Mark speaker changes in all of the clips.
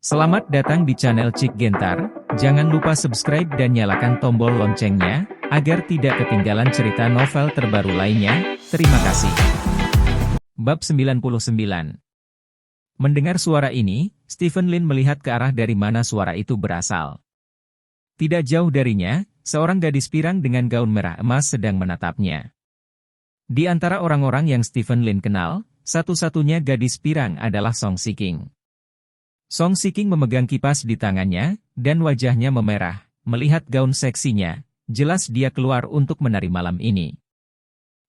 Speaker 1: Selamat datang di channel Cik Gentar, jangan lupa subscribe dan nyalakan tombol loncengnya, agar tidak ketinggalan cerita novel terbaru lainnya, terima kasih. Bab 99. Mendengar suara ini, Stephen Lin melihat ke arah dari mana suara itu berasal. Tidak jauh darinya, seorang gadis pirang dengan gaun merah emas sedang menatapnya. Di antara orang-orang yang Stephen Lin kenal, satu-satunya gadis pirang adalah Song Shiking. Song Shiking memegang kipas di tangannya, dan wajahnya memerah. Melihat gaun seksinya, jelas dia keluar untuk menari malam ini.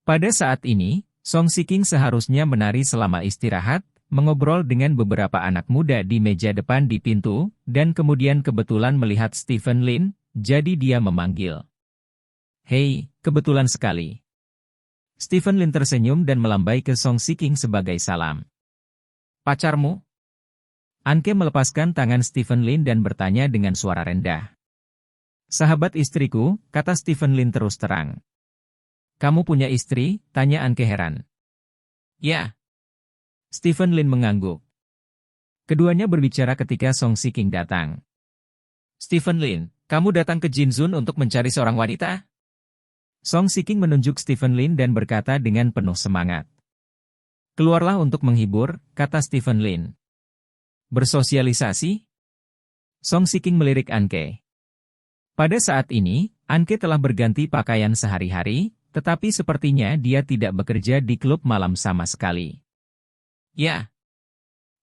Speaker 1: Pada saat ini, Song Shiking seharusnya menari selama istirahat, mengobrol dengan beberapa anak muda di meja depan di pintu, dan kemudian kebetulan melihat Stephen Lin, jadi dia memanggil. "Hei, kebetulan sekali." Stephen Lin tersenyum dan melambai ke Song Shiking sebagai salam. "Pacarmu?" Anke melepaskan tangan Stephen Lin dan bertanya dengan suara rendah. "Sahabat istriku," kata Stephen Lin terus terang. "Kamu punya istri?" tanya Anke heran. "Ya." Stephen Lin mengangguk. Keduanya berbicara ketika Song Shiking datang. "Stephen Lin, kamu datang ke Jinzun untuk mencari seorang wanita?" Song Shiking menunjuk Stephen Lin dan berkata dengan penuh semangat. "Keluarlah untuk menghibur," kata Stephen Lin. "Bersosialisasi?" Song Shiking melirik Anke. Pada saat ini, Anke telah berganti pakaian sehari-hari, tetapi sepertinya dia tidak bekerja di klub malam sama sekali. "Ya."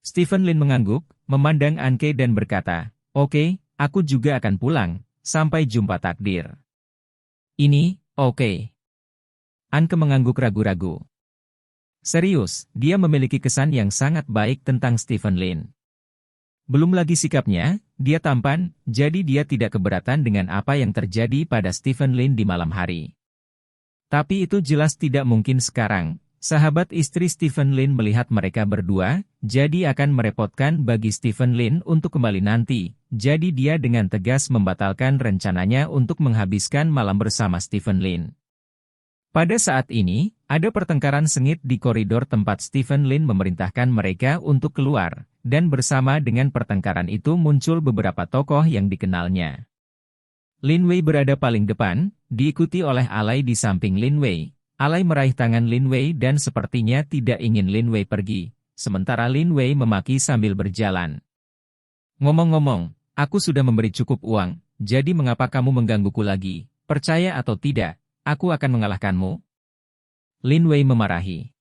Speaker 1: Stephen Lin mengangguk, memandang Anke dan berkata, "Oke, aku juga akan pulang, sampai jumpa takdir." "Ini, oke." Anke mengangguk ragu-ragu. Serius, dia memiliki kesan yang sangat baik tentang Stephen Lin. Belum lagi sikapnya, dia tampan, jadi dia tidak keberatan dengan apa yang terjadi pada Stephen Lin di malam hari. Tapi itu jelas tidak mungkin sekarang. Sahabat istri Stephen Lin melihat mereka berdua, jadi akan merepotkan bagi Stephen Lin untuk kembali nanti, jadi dia dengan tegas membatalkan rencananya untuk menghabiskan malam bersama Stephen Lin. Pada saat ini, ada pertengkaran sengit di koridor tempat Stephen Lin memerintahkan mereka untuk keluar, dan bersama dengan pertengkaran itu muncul beberapa tokoh yang dikenalnya. Lin Wei berada paling depan, diikuti oleh Alai di samping Lin Wei. Alai meraih tangan Lin Wei dan sepertinya tidak ingin Lin Wei pergi, sementara Lin Wei memaki sambil berjalan. "Ngomong-ngomong, aku sudah memberi cukup uang, jadi mengapa kamu menggangguku lagi? Percaya atau tidak, aku akan mengalahkanmu." Lin Wei memarahi.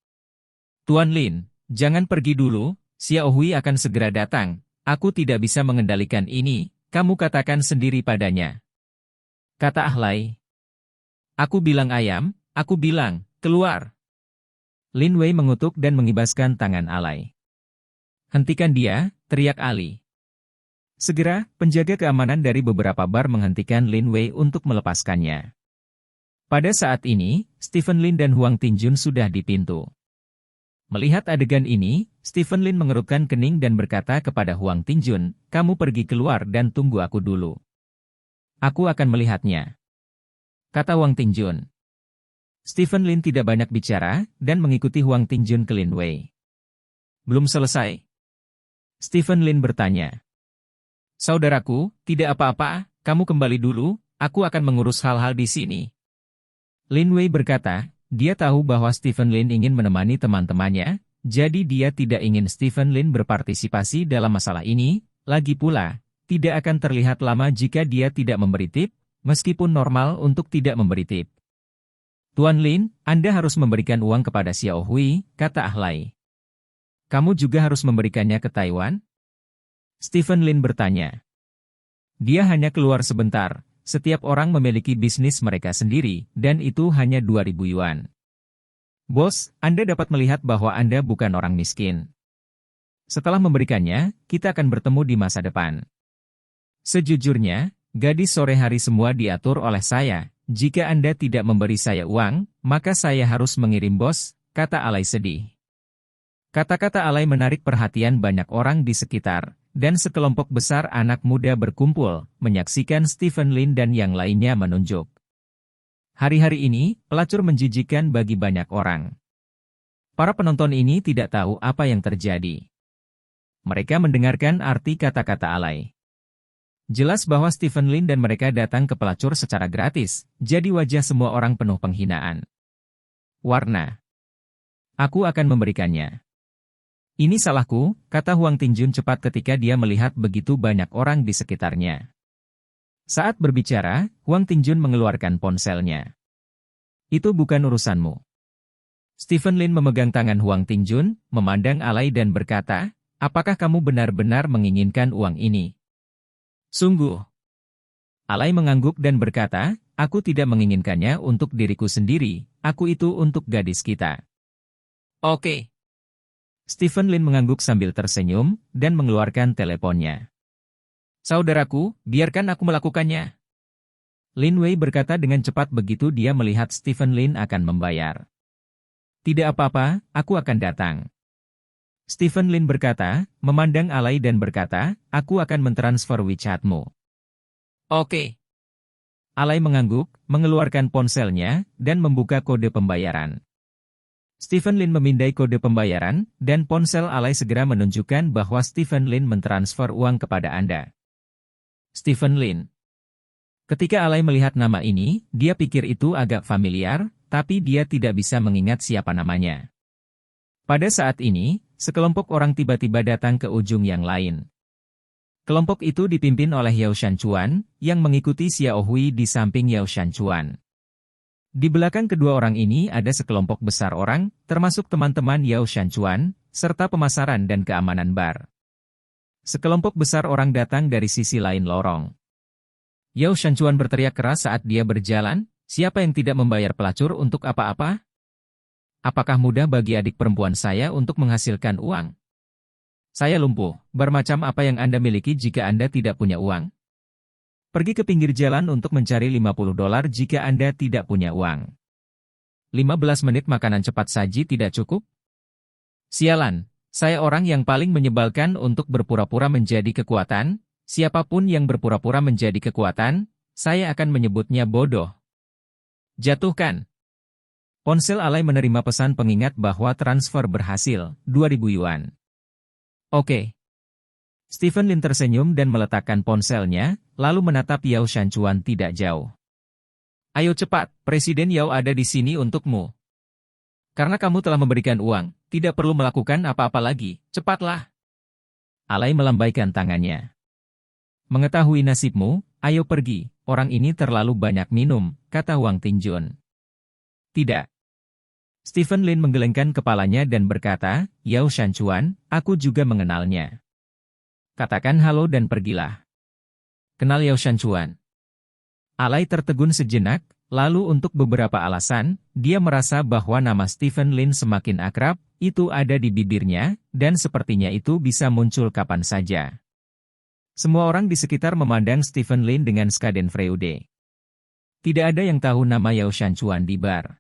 Speaker 1: "Tuan Lin, jangan pergi dulu, Xiao Hui akan segera datang. Aku tidak bisa mengendalikan ini, kamu katakan sendiri padanya," kata Alai. "Aku bilang ayam, aku bilang, keluar." Lin Wei mengutuk dan mengibaskan tangan Alai. "Hentikan dia," teriak Ali. Segera, penjaga keamanan dari beberapa bar menghentikan Lin Wei untuk melepaskannya. Pada saat ini, Stephen Lin dan Huang Tinjun sudah di pintu. Melihat adegan ini, Stephen Lin mengerutkan kening dan berkata kepada Huang Tinjun, "Kamu pergi keluar dan tunggu aku dulu. Aku akan melihatnya," kata Huang Tinjun. Stephen Lin tidak banyak bicara, dan mengikuti Huang Tinjun ke Lin Wei. "Belum selesai?" Stephen Lin bertanya. "Saudaraku, tidak apa-apa, kamu kembali dulu, aku akan mengurus hal-hal di sini." Lin Wei berkata, dia tahu bahwa Stephen Lin ingin menemani teman-temannya, jadi dia tidak ingin Stephen Lin berpartisipasi dalam masalah ini, lagi pula, tidak akan terlihat lama jika dia tidak memberi tip, meskipun normal untuk tidak memberi tip. "Tuan Lin, Anda harus memberikan uang kepada Xiao Hui," kata Alai. "Kamu juga harus memberikannya ke Taiwan?" Stephen Lin bertanya. "Dia hanya keluar sebentar. Setiap orang memiliki bisnis mereka sendiri, dan itu hanya 2.000 yuan. Bos, Anda dapat melihat bahwa Anda bukan orang miskin. Setelah memberikannya, kita akan bertemu di masa depan. Sejujurnya, gadis sore hari semua diatur oleh saya. Jika Anda tidak memberi saya uang, maka saya harus mengirim bos," kata Alai sedih. Kata-kata Alai menarik perhatian banyak orang di sekitar, dan sekelompok besar anak muda berkumpul, menyaksikan Stephen Lin dan yang lainnya menunjuk. Hari-hari ini, pelacur menjijikan bagi banyak orang. Para penonton ini tidak tahu apa yang terjadi. Mereka mendengarkan arti kata-kata alay. Jelas bahwa Stephen Lin dan mereka datang ke pelacur secara gratis, jadi wajah semua orang penuh penghinaan. Warna. Aku akan memberikannya. Ini salahku, kata Huang Tingjun cepat ketika dia melihat begitu banyak orang di sekitarnya. Saat berbicara, Huang Tingjun mengeluarkan ponselnya. Itu bukan urusanmu. Stephen Lin memegang tangan Huang Tingjun, memandang alay dan berkata, apakah kamu benar-benar menginginkan uang ini? Sungguh. Alay mengangguk dan berkata, aku tidak menginginkannya untuk diriku sendiri, aku itu untuk gadis kita. Oke. Stephen Lin mengangguk sambil tersenyum, dan mengeluarkan teleponnya. Saudaraku, biarkan aku melakukannya. Lin Wei berkata dengan cepat begitu dia melihat Stephen Lin akan membayar. Tidak apa-apa, aku akan datang. Stephen Lin berkata, memandang alay dan berkata, aku akan mentransfer WeChat-mu. Oke. Alay mengangguk, mengeluarkan ponselnya, dan membuka kode pembayaran. Stephen Lin memindai kode pembayaran, dan ponsel alay segera menunjukkan bahwa Stephen Lin mentransfer uang kepada Anda. Stephen Lin. Ketika alay melihat nama ini, dia pikir itu agak familiar, tapi dia tidak bisa mengingat siapa namanya. Pada saat ini, sekelompok orang tiba-tiba datang ke ujung yang lain. Kelompok itu dipimpin oleh Yao Shanchuan, yang mengikuti Xiao Hui di samping Yao Shanchuan. Di belakang kedua orang ini ada sekelompok besar orang, termasuk teman-teman Yao Shanchuan, serta pemasaran dan keamanan bar. Sekelompok besar orang datang dari sisi lain lorong. Yao Shanchuan berteriak keras saat dia berjalan, siapa yang tidak membayar pelacur untuk apa-apa? Apakah mudah bagi adik perempuan saya untuk menghasilkan uang? Saya lumpuh, bermacam apa yang Anda miliki jika Anda tidak punya uang? Pergi ke pinggir jalan untuk mencari $50 jika Anda tidak punya uang. 15 menit makanan cepat saji tidak cukup? Sialan, saya orang yang paling menyebalkan untuk berpura-pura menjadi kekuatan, siapapun yang berpura-pura menjadi kekuatan, saya akan menyebutnya bodoh. Jatuhkan. Ponsel alay menerima pesan pengingat bahwa transfer berhasil, 2.000 yuan. Oke. Stephen Lin tersenyum dan meletakkan ponselnya, lalu menatap Yao Shanchuan tidak jauh. Ayo cepat, Presiden Yao ada di sini untukmu. Karena kamu telah memberikan uang, tidak perlu melakukan apa-apa lagi, cepatlah. Alay melambaikan tangannya. Mengetahui nasibmu, ayo pergi, orang ini terlalu banyak minum, kata Huang Tingjun. Tidak. Stephen Lin menggelengkan kepalanya dan berkata, Yao Shanchuan, aku juga mengenalnya. Katakan halo dan pergilah. Kenal Yao Shanchuan. Alay tertegun sejenak, lalu untuk beberapa alasan, dia merasa bahwa nama Stephen Lin semakin akrab, itu ada di bibirnya, dan sepertinya itu bisa muncul kapan saja. Semua orang di sekitar memandang Stephen Lin dengan schadenfreude. Tidak ada yang tahu nama Yao Shanchuan di bar.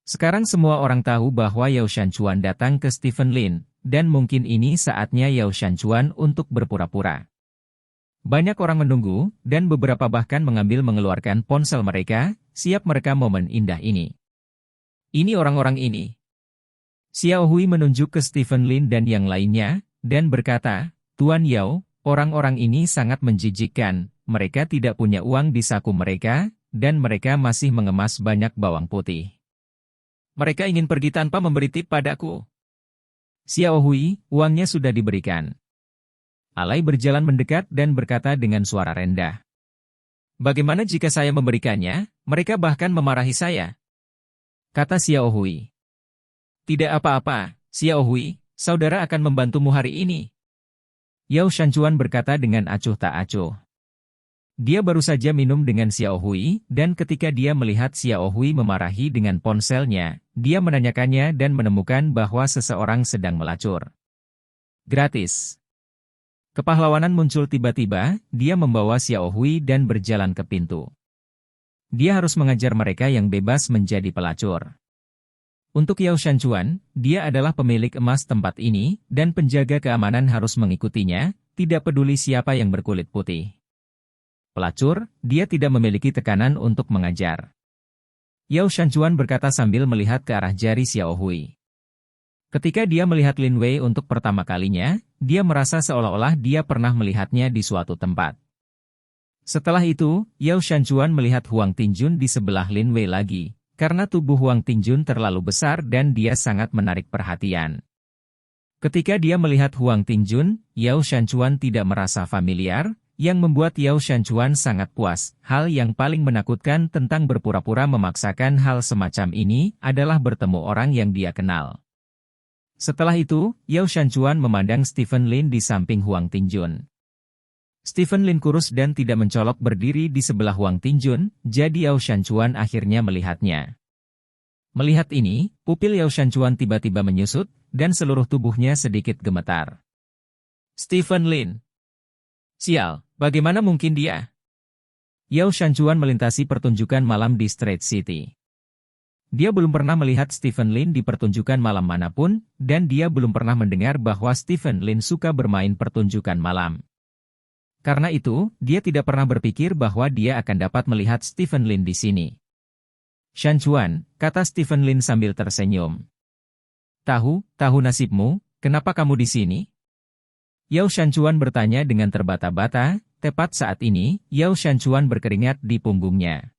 Speaker 1: Sekarang semua orang tahu bahwa Yao Shanchuan datang ke Stephen Lin, dan mungkin ini saatnya Yao Shanchuan untuk berpura-pura. Banyak orang menunggu, dan beberapa bahkan mengeluarkan ponsel mereka, siap merekam momen indah ini. Ini orang-orang ini. Xiao Hui menunjuk ke Stephen Lin dan yang lainnya, dan berkata, Tuan Yao, orang-orang ini sangat menjijikkan, mereka tidak punya uang di saku mereka, dan mereka masih mengemas banyak bawang putih. Mereka ingin pergi tanpa memberi tip padaku. Xiao Hui, uangnya sudah diberikan. Alay berjalan mendekat dan berkata dengan suara rendah. Bagaimana jika saya memberikannya, mereka bahkan memarahi saya? Kata Xiao Hui. Tidak apa-apa, Xiao Hui, saudara akan membantumu hari ini. Yao Shanchuan berkata dengan acuh tak acuh. Dia baru saja minum dengan Xiao Hui, dan ketika dia melihat Xiao Hui memarahi dengan ponselnya, dia menanyakannya dan menemukan bahwa seseorang sedang melacur. Gratis. Kepahlawanan muncul tiba-tiba, dia membawa Xiao Hui dan berjalan ke pintu. Dia harus mengajar mereka yang bebas menjadi pelacur. Untuk Yao Shanchuan, dia adalah pemilik emas tempat ini, dan penjaga keamanan harus mengikutinya, tidak peduli siapa yang berkulit putih. Pelacur, dia tidak memiliki tekanan untuk mengajar. Yao Shanchuan berkata sambil melihat ke arah jari Xiao Hui. Ketika dia melihat Lin Wei untuk pertama kalinya, dia merasa seolah-olah dia pernah melihatnya di suatu tempat. Setelah itu, Yao Shanchuan melihat Huang Tingjun di sebelah Lin Wei lagi, karena tubuh Huang Tingjun terlalu besar dan dia sangat menarik perhatian. Ketika dia melihat Huang Tingjun, Yao Shanchuan tidak merasa familiar, yang membuat Yao Shanchuan sangat puas. Hal yang paling menakutkan tentang berpura-pura memaksakan hal semacam ini adalah bertemu orang yang dia kenal. Setelah itu, Yao Shanchuan memandang Stephen Lin di samping Huang Tingjun. Stephen Lin kurus dan tidak mencolok berdiri di sebelah Huang Tingjun, jadi Yao Shanchuan akhirnya melihatnya. Melihat ini, pupil Yao Shanchuan tiba-tiba menyusut, dan seluruh tubuhnya sedikit gemetar. Stephen Lin. Sial, bagaimana mungkin dia? Yao Shanchuan melintasi pertunjukan malam di Street City. Dia belum pernah melihat Stephen Lin di pertunjukan malam manapun, dan dia belum pernah mendengar bahwa Stephen Lin suka bermain pertunjukan malam. Karena itu, dia tidak pernah berpikir bahwa dia akan dapat melihat Stephen Lin di sini. Shanchuan, kata Stephen Lin sambil tersenyum. Tahu nasibmu, kenapa kamu di sini? Yao Shanchuan bertanya dengan terbata-bata, tepat saat ini, Yao Shanchuan berkeringat di punggungnya.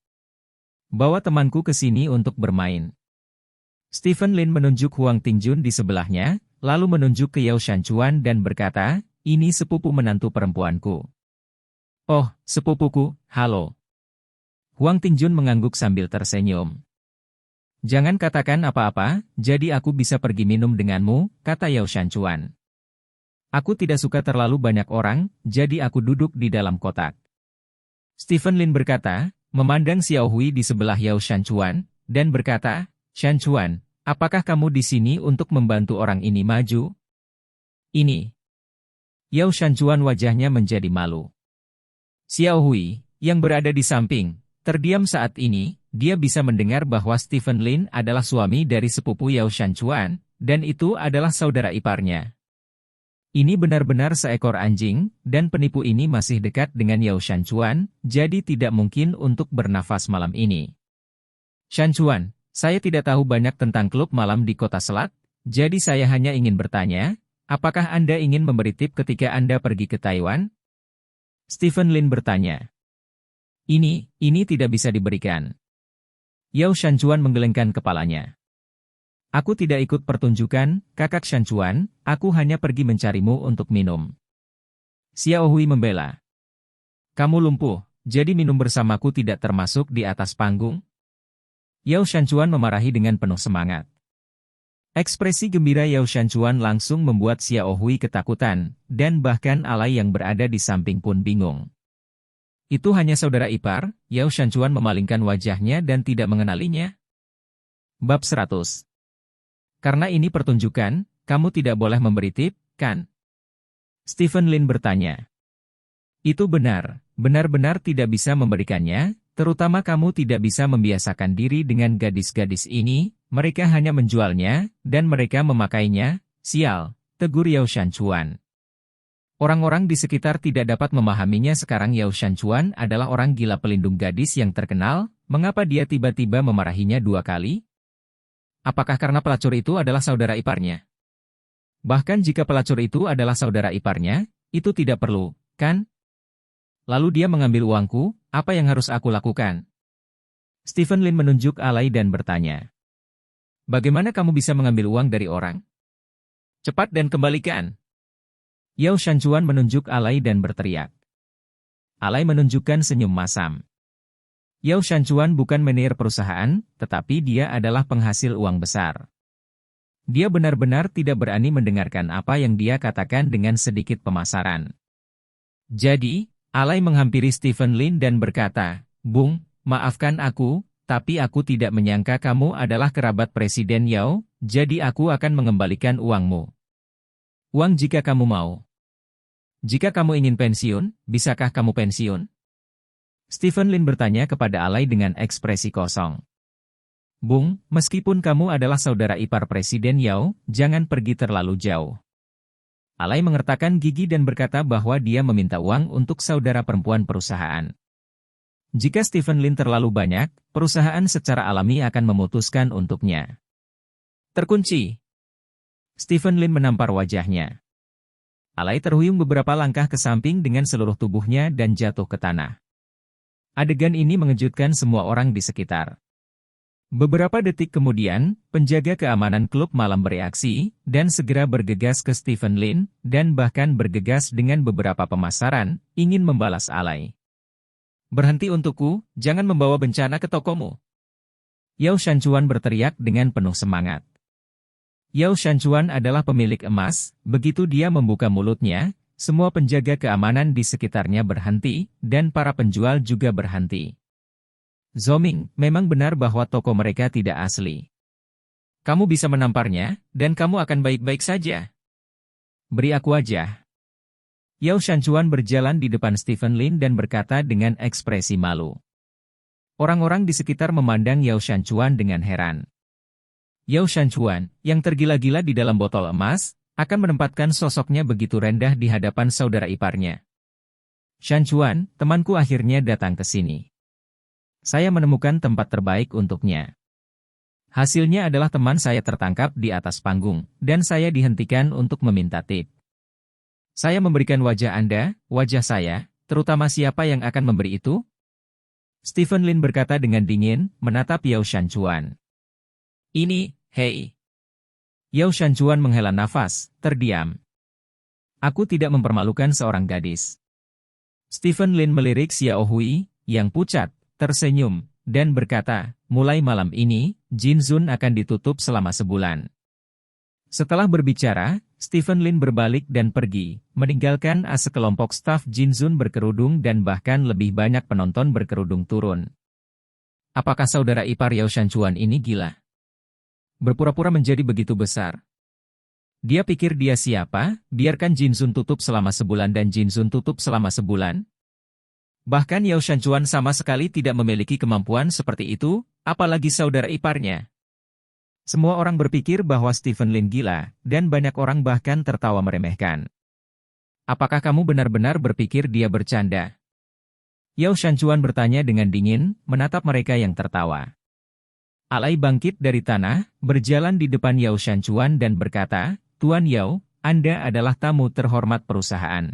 Speaker 1: Bawa temanku ke sini untuk bermain. Stephen Lin menunjuk Huang Tingjun di sebelahnya, lalu menunjuk ke Yao Shanchuan dan berkata, ini sepupu menantu perempuanku. Oh, sepupuku, halo. Huang Tingjun mengangguk sambil tersenyum. Jangan katakan apa-apa, jadi aku bisa pergi minum denganmu, kata Yao Shanchuan. Aku tidak suka terlalu banyak orang, jadi aku duduk di dalam kotak. Stephen Lin berkata, memandang Xiao Hui di sebelah Yao Shanchuan, dan berkata, Shanchuan, apakah kamu di sini untuk membantu orang ini maju? Ini. Yao Shanchuan wajahnya menjadi malu. Xiao Hui, yang berada di samping, terdiam saat ini, dia bisa mendengar bahwa Stephen Lin adalah suami dari sepupu Yao Shanchuan, dan itu adalah saudara iparnya. Ini benar-benar seekor anjing, dan penipu ini masih dekat dengan Yao Shanchuan, jadi tidak mungkin untuk bernafas malam ini. Shanchuan, saya tidak tahu banyak tentang klub malam di Kota Selat, jadi saya hanya ingin bertanya, apakah Anda ingin memberi tip ketika Anda pergi ke Taiwan? Stephen Lin bertanya. Ini tidak bisa diberikan. Yao Shanchuan menggelengkan kepalanya. Aku tidak ikut pertunjukan, kakak Shanchuan, aku hanya pergi mencarimu untuk minum. Xiao Hui membela. Kamu lumpuh, jadi minum bersamaku tidak termasuk di atas panggung? Yao Shanchuan memarahi dengan penuh semangat. Ekspresi gembira Yao Shanchuan langsung membuat Xiao Hui ketakutan, dan bahkan Alai yang berada di samping pun bingung. Itu hanya saudara ipar, Yao Shanchuan memalingkan wajahnya dan tidak mengenalinya. Bab 100. Karena ini pertunjukan, kamu tidak boleh memberi tip, kan? Stephen Lin bertanya. Itu benar, benar-benar tidak bisa memberikannya, terutama kamu tidak bisa membiasakan diri dengan gadis-gadis ini, mereka hanya menjualnya, dan mereka memakainya, sial, tegur Yao Shanchuan. Orang-orang di sekitar tidak dapat memahaminya sekarang Yao Shanchuan adalah orang gila pelindung gadis yang terkenal, mengapa dia tiba-tiba memarahinya 2 kali? Apakah karena pelacur itu adalah saudara iparnya? Bahkan jika pelacur itu adalah saudara iparnya, itu tidak perlu, kan? Lalu dia mengambil uangku, apa yang harus aku lakukan? Stephen Lin menunjuk Alai dan bertanya. Bagaimana kamu bisa mengambil uang dari orang? Cepat dan kembalikan. Yao Shanchuan menunjuk Alai dan berteriak. Alai menunjukkan senyum masam. Yao Shanchuan bukan manajer perusahaan, tetapi dia adalah penghasil uang besar. Dia benar-benar tidak berani mendengarkan apa yang dia katakan dengan sedikit pemasaran. Jadi, Alai menghampiri Stephen Lin dan berkata, Bung, maafkan aku, tapi aku tidak menyangka kamu adalah kerabat Presiden Yao, jadi aku akan mengembalikan uangmu. Uang jika kamu mau. Jika kamu ingin pensiun, bisakah kamu pensiun? Stephen Lin bertanya kepada Alai dengan ekspresi kosong. Bung, meskipun kamu adalah saudara ipar Presiden Yao, jangan pergi terlalu jauh. Alai mengertakkan gigi dan berkata bahwa dia meminta uang untuk saudara perempuan perusahaan. Jika Stephen Lin terlalu banyak, perusahaan secara alami akan memutuskan untuknya. Terkunci. Stephen Lin menampar wajahnya. Alay terhuyung beberapa langkah ke samping dengan seluruh tubuhnya dan jatuh ke tanah. Adegan ini mengejutkan semua orang di sekitar. Beberapa detik kemudian, penjaga keamanan klub malam bereaksi, dan segera bergegas ke Stephen Lin, dan bahkan bergegas dengan beberapa pemasaran, ingin membalas Alay. "Berhenti untukku, jangan membawa bencana ke tokomu." Yao Shanchuan berteriak dengan penuh semangat. Yao Shanchuan adalah pemilik emas, begitu dia membuka mulutnya, semua penjaga keamanan di sekitarnya berhenti, dan para penjual juga berhenti. "Zoming, memang benar bahwa toko mereka tidak asli. Kamu bisa menamparnya, dan kamu akan baik-baik saja. Beri aku aja." Yao Shanchuan berjalan di depan Stephen Lin dan berkata dengan ekspresi malu. Orang-orang di sekitar memandang Yao Shanchuan dengan heran. Yao Shanchuan, yang tergila-gila di dalam botol emas, akan menempatkan sosoknya begitu rendah di hadapan saudara iparnya. "Shanchuan, temanku akhirnya datang ke sini. Saya menemukan tempat terbaik untuknya. Hasilnya adalah teman saya tertangkap di atas panggung, dan saya dihentikan untuk meminta tip. Saya memberikan wajah Anda, wajah saya, terutama siapa yang akan memberi itu?" Stephen Lin berkata dengan dingin, menatap Yao Shanchuan. "Ini, hei." Yao Shanchuan menghela nafas, terdiam. "Aku tidak mempermalukan seorang gadis." Stephen Lin melirik Xiao Hui, yang pucat, tersenyum, dan berkata, "Mulai malam ini, Jin Zun akan ditutup selama sebulan." Setelah berbicara, Stephen Lin berbalik dan pergi, meninggalkan sekelompok staf Jin Zun berkerudung dan bahkan lebih banyak penonton berkerudung turun. Apakah saudara ipar Yao Shanchuan ini gila? Berpura-pura menjadi begitu besar. Dia pikir dia siapa? Biarkan Jin Zun tutup selama sebulan dan Jin Zun tutup selama sebulan? Bahkan Yao Shanchuan sama sekali tidak memiliki kemampuan seperti itu, apalagi saudara iparnya. Semua orang berpikir bahwa Stephen Lin gila, dan banyak orang bahkan tertawa meremehkan. "Apakah kamu benar-benar berpikir dia bercanda?" Yao Shanchuan bertanya dengan dingin, menatap mereka yang tertawa. Alay bangkit dari tanah, berjalan di depan Yao Shanchuan dan berkata, "Tuan Yao, Anda adalah tamu terhormat perusahaan.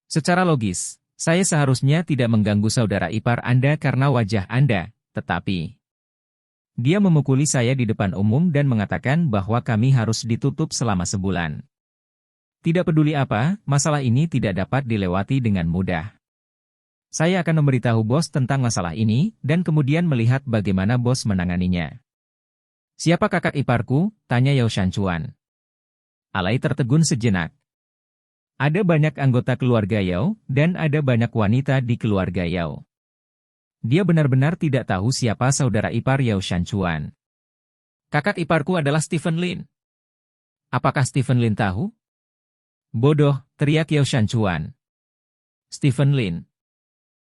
Speaker 1: Secara logis, saya seharusnya tidak mengganggu saudara ipar Anda karena wajah Anda, tetapi..." Dia memukuli saya di depan umum dan mengatakan bahwa kami harus ditutup selama sebulan. Tidak peduli apa, masalah ini tidak dapat dilewati dengan mudah. Saya akan memberitahu bos tentang masalah ini, dan kemudian melihat bagaimana bos menanganinya. "Siapa kakak iparku?" tanya Yao Shanchuan. Alay tertegun sejenak. Ada banyak anggota keluarga Yao, dan ada banyak wanita di keluarga Yao. Dia benar-benar tidak tahu siapa saudara ipar Yao Shanchuan. "Kakak iparku adalah Stephen Lin." "Apakah Stephen Lin tahu?" "Bodoh," teriak Yao Shanchuan. "Stephen Lin."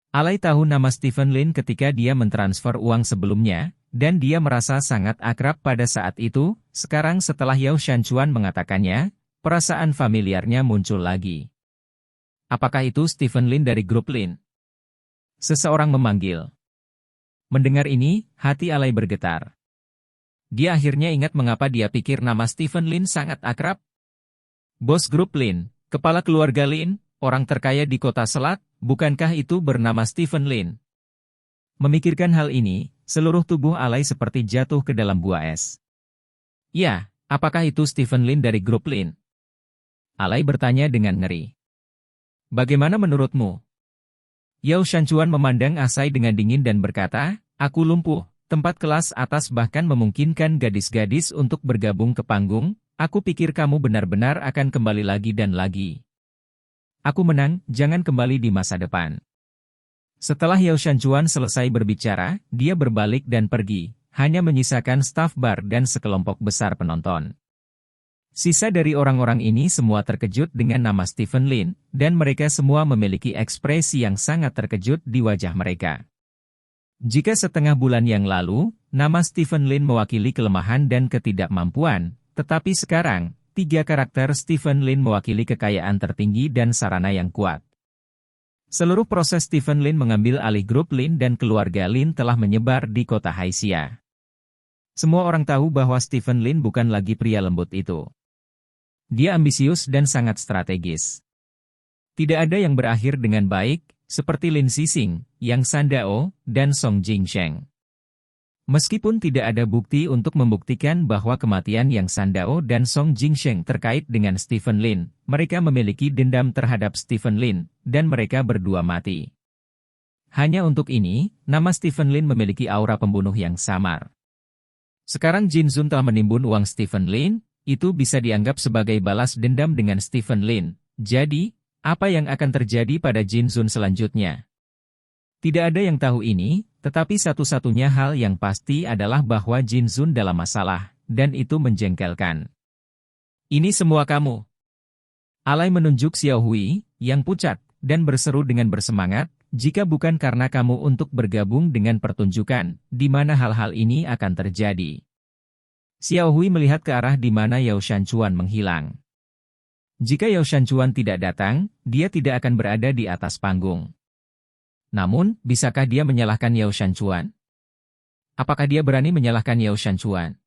Speaker 1: Alay tahu nama Stephen Lin ketika dia mentransfer uang sebelumnya, dan dia merasa sangat akrab pada saat itu. Sekarang setelah Yao Shanchuan mengatakannya, perasaan familiarnya muncul lagi. "Apakah itu Stephen Lin dari grup Lin?" Seseorang memanggil. Mendengar ini, hati Alay bergetar. Dia akhirnya ingat mengapa dia pikir nama Stephen Lin sangat akrab. Bos grup Lin, kepala keluarga Lin, orang terkaya di kota Selat, bukankah itu bernama Stephen Lin? Memikirkan hal ini, seluruh tubuh Alay seperti jatuh ke dalam buah es. "Ya, apakah itu Stephen Lin dari grup Lin?" Alay bertanya dengan ngeri. "Bagaimana menurutmu?" Yao Shanchuan memandang Asai dengan dingin dan berkata, "Aku lumpuh, tempat kelas atas bahkan memungkinkan gadis-gadis untuk bergabung ke panggung, aku pikir kamu benar-benar akan kembali lagi dan lagi. Aku menang, jangan kembali di masa depan." Setelah Yao Shanchuan selesai berbicara, dia berbalik dan pergi, hanya menyisakan staf bar dan sekelompok besar penonton. Sisa dari orang-orang ini semua terkejut dengan nama Stephen Lin, dan mereka semua memiliki ekspresi yang sangat terkejut di wajah mereka. Jika setengah bulan yang lalu, nama Stephen Lin mewakili kelemahan dan ketidakmampuan, tetapi sekarang, 3 karakter Stephen Lin mewakili kekayaan tertinggi dan sarana yang kuat. Seluruh proses Stephen Lin mengambil alih grup Lin dan keluarga Lin telah menyebar di kota Haixia. Semua orang tahu bahwa Stephen Lin bukan lagi pria lembut itu. Dia ambisius dan sangat strategis. Tidak ada yang berakhir dengan baik, seperti Lin Sising, Yang Sandao, dan Song Jingsheng. Meskipun tidak ada bukti untuk membuktikan bahwa kematian Yang Sandao dan Song Jingsheng terkait dengan Stephen Lin, mereka memiliki dendam terhadap Stephen Lin, dan mereka berdua mati. Hanya untuk ini, nama Stephen Lin memiliki aura pembunuh yang samar. Sekarang Jin Zun telah menimbun uang Stephen Lin, itu bisa dianggap sebagai balas dendam dengan Stephen Lin. Jadi, apa yang akan terjadi pada Jin Zun selanjutnya? Tidak ada yang tahu ini, tetapi satu-satunya hal yang pasti adalah bahwa Jin Zun dalam masalah, dan itu menjengkelkan. Ini semua kamu. Alai menunjuk Xiao Hui, yang pucat, dan berseru dengan bersemangat, jika bukan karena kamu untuk bergabung dengan pertunjukan, di mana hal-hal ini akan terjadi. Xiao Hui melihat ke arah di mana Yao Shanchuan menghilang. Jika Yao Shanchuan tidak datang, dia tidak akan berada di atas panggung. Namun, bisakah dia menyalahkan Yao Shanchuan? Apakah dia berani menyalahkan Yao Shanchuan?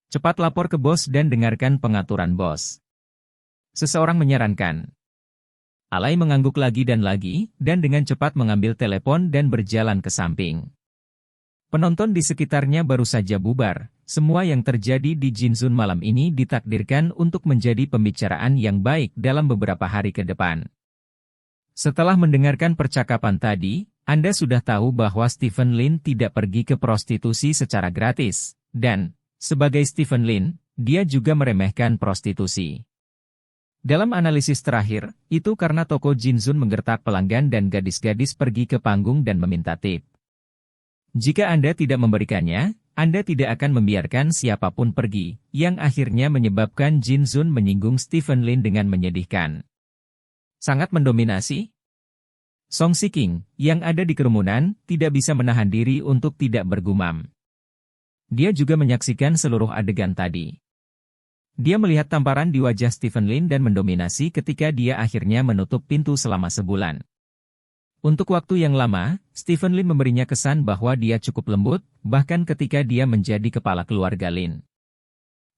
Speaker 1: Cepat lapor ke bos dan dengarkan pengaturan bos. Seseorang menyarankan. Alai mengangguk lagi, dan dengan cepat mengambil telepon dan berjalan ke samping. Penonton di sekitarnya baru saja bubar. Semua yang terjadi di Jin Zun malam ini ditakdirkan untuk menjadi pembicaraan yang baik dalam beberapa hari ke depan. Setelah mendengarkan percakapan tadi, Anda sudah tahu bahwa Stephen Lin tidak pergi ke prostitusi secara gratis, dan, sebagai Stephen Lin, dia juga meremehkan prostitusi. Dalam analisis terakhir, itu karena toko Jin Zun menggertak pelanggan dan gadis-gadis pergi ke panggung dan meminta tip. Jika Anda tidak memberikannya, Anda tidak akan membiarkan siapapun pergi, yang akhirnya menyebabkan Jin Zun menyinggung Stephen Lin dengan menyedihkan. Sangat mendominasi? Song Shiking, yang ada di kerumunan, tidak bisa menahan diri untuk tidak bergumam. Dia juga menyaksikan seluruh adegan tadi. Dia melihat tamparan di wajah Stephen Lin dan mendominasi ketika dia akhirnya menutup pintu selama sebulan. Untuk waktu yang lama, Stephen Lin memberinya kesan bahwa dia cukup lembut, bahkan ketika dia menjadi kepala keluarga Lin.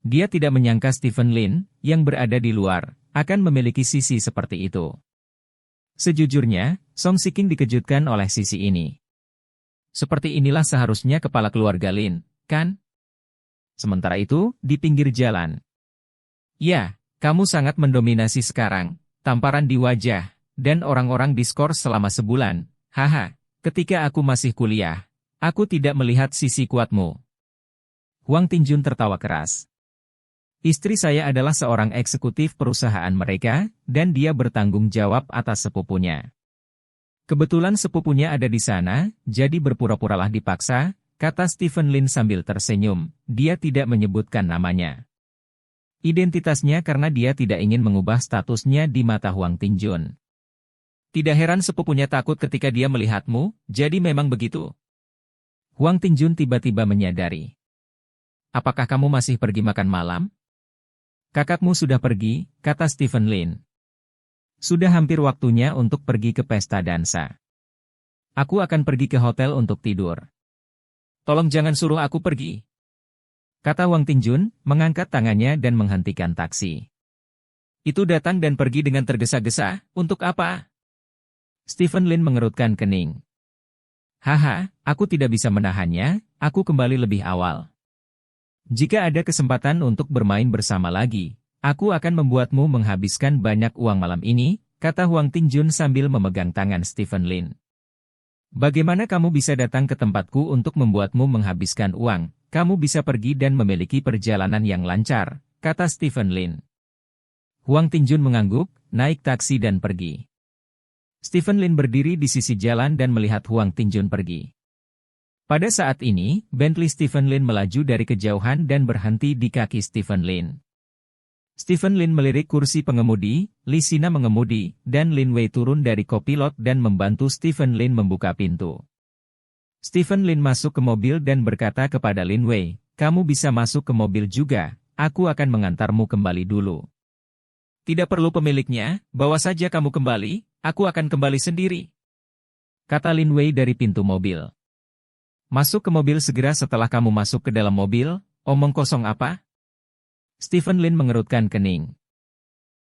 Speaker 1: Dia tidak menyangka Stephen Lin, yang berada di luar, akan memiliki sisi seperti itu. Sejujurnya, Song Shiking dikejutkan oleh sisi ini. Seperti inilah seharusnya kepala keluarga Lin, kan? Sementara itu, di pinggir jalan. Ya, kamu sangat mendominasi sekarang, tamparan di wajah, dan orang-orang diskors selama sebulan. Haha, ketika aku masih kuliah, aku tidak melihat sisi kuatmu. Huang Tinjun tertawa keras. Istri saya adalah seorang eksekutif perusahaan mereka, dan dia bertanggung jawab atas sepupunya. Kebetulan sepupunya ada di sana, jadi berpura-puralah dipaksa, kata Stephen Lin sambil tersenyum. Dia tidak menyebutkan namanya. Identitasnya karena dia tidak ingin mengubah statusnya di mata Huang Tinjun. Tidak heran sepupunya takut ketika dia melihatmu, jadi memang begitu. Huang Tinjun tiba-tiba menyadari. Apakah kamu masih pergi makan malam? Kakakmu sudah pergi, kata Stephen Lin. Sudah hampir waktunya untuk pergi ke pesta dansa. Aku akan pergi ke hotel untuk tidur. Tolong jangan suruh aku pergi, kata Huang Tinjun, mengangkat tangannya dan menghentikan taksi. Itu datang dan pergi dengan tergesa-gesa, untuk apa? Stephen Lin mengerutkan kening. Haha, aku tidak bisa menahannya, aku kembali lebih awal. Jika ada kesempatan untuk bermain bersama lagi, aku akan membuatmu menghabiskan banyak uang malam ini, kata Huang Tinjun sambil memegang tangan Stephen Lin. Bagaimana kamu bisa datang ke tempatku untuk membuatmu menghabiskan uang? Kamu bisa pergi dan memiliki perjalanan yang lancar, kata Stephen Lin. Huang Tinjun mengangguk, naik taksi dan pergi. Stephen Lin berdiri di sisi jalan dan melihat Huang Tinjun pergi. Pada saat ini, Bentley Stephen Lin melaju dari kejauhan dan berhenti di kaki Stephen Lin. Stephen Lin melirik kursi pengemudi, Li Sina mengemudi, dan Lin Wei turun dari kopilot dan membantu Stephen Lin membuka pintu. Stephen Lin masuk ke mobil dan berkata kepada Lin Wei, kamu bisa masuk ke mobil juga, aku akan mengantarmu kembali dulu. Tidak perlu pemiliknya, bawa saja kamu kembali, aku akan kembali sendiri, kata Lin Wei dari pintu mobil. Masuk ke mobil segera setelah kamu masuk ke dalam mobil, omong kosong apa? Stephen Lin mengerutkan kening.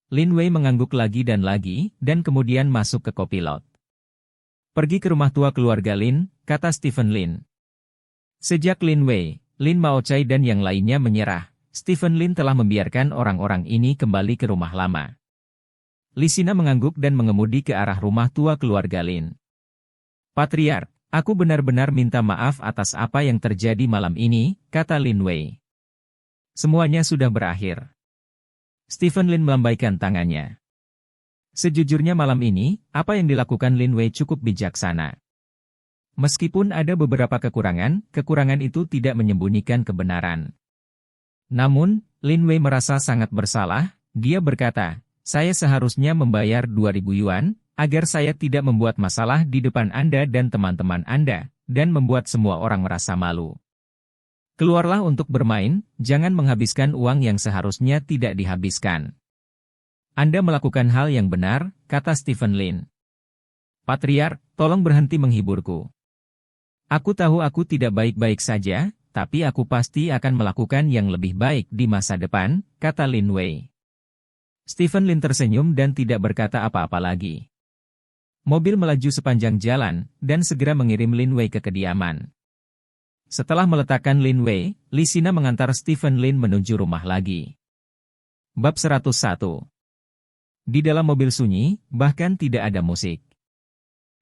Speaker 1: Lin Wei mengangguk lagi, dan kemudian masuk ke kopilot. Pergi ke rumah tua keluarga Lin, kata Stephen Lin. Sejak Lin Wei, Lin Maochai dan yang lainnya menyerah, Stephen Lin telah membiarkan orang-orang ini kembali ke rumah lama. Lisina mengangguk dan mengemudi ke arah rumah tua keluarga Lin. Patriark, aku benar-benar minta maaf atas apa yang terjadi malam ini, kata Lin Wei. Semuanya sudah berakhir. Stephen Lin melambaikan tangannya. Sejujurnya malam ini, apa yang dilakukan Lin Wei cukup bijaksana. Meskipun ada beberapa kekurangan, kekurangan itu tidak menyembunyikan kebenaran. Namun, Lin Wei merasa sangat bersalah, dia berkata, saya seharusnya membayar 2.000 yuan, agar saya tidak membuat masalah di depan Anda dan teman-teman Anda, dan membuat semua orang merasa malu. Keluarlah untuk bermain, jangan menghabiskan uang yang seharusnya tidak dihabiskan. Anda melakukan hal yang benar, kata Stephen Lin. Patriark, tolong berhenti menghiburku. Aku tahu aku tidak baik-baik saja, tapi aku pasti akan melakukan yang lebih baik di masa depan, kata Lin Wei. Stephen Lin tersenyum dan tidak berkata apa-apa lagi. Mobil melaju sepanjang jalan, dan segera mengirim Lin Wei ke kediaman. Setelah meletakkan Lin Wei, Lisina mengantar Stephen Lin menuju rumah lagi. Bab 101. Di dalam mobil sunyi, bahkan tidak ada musik.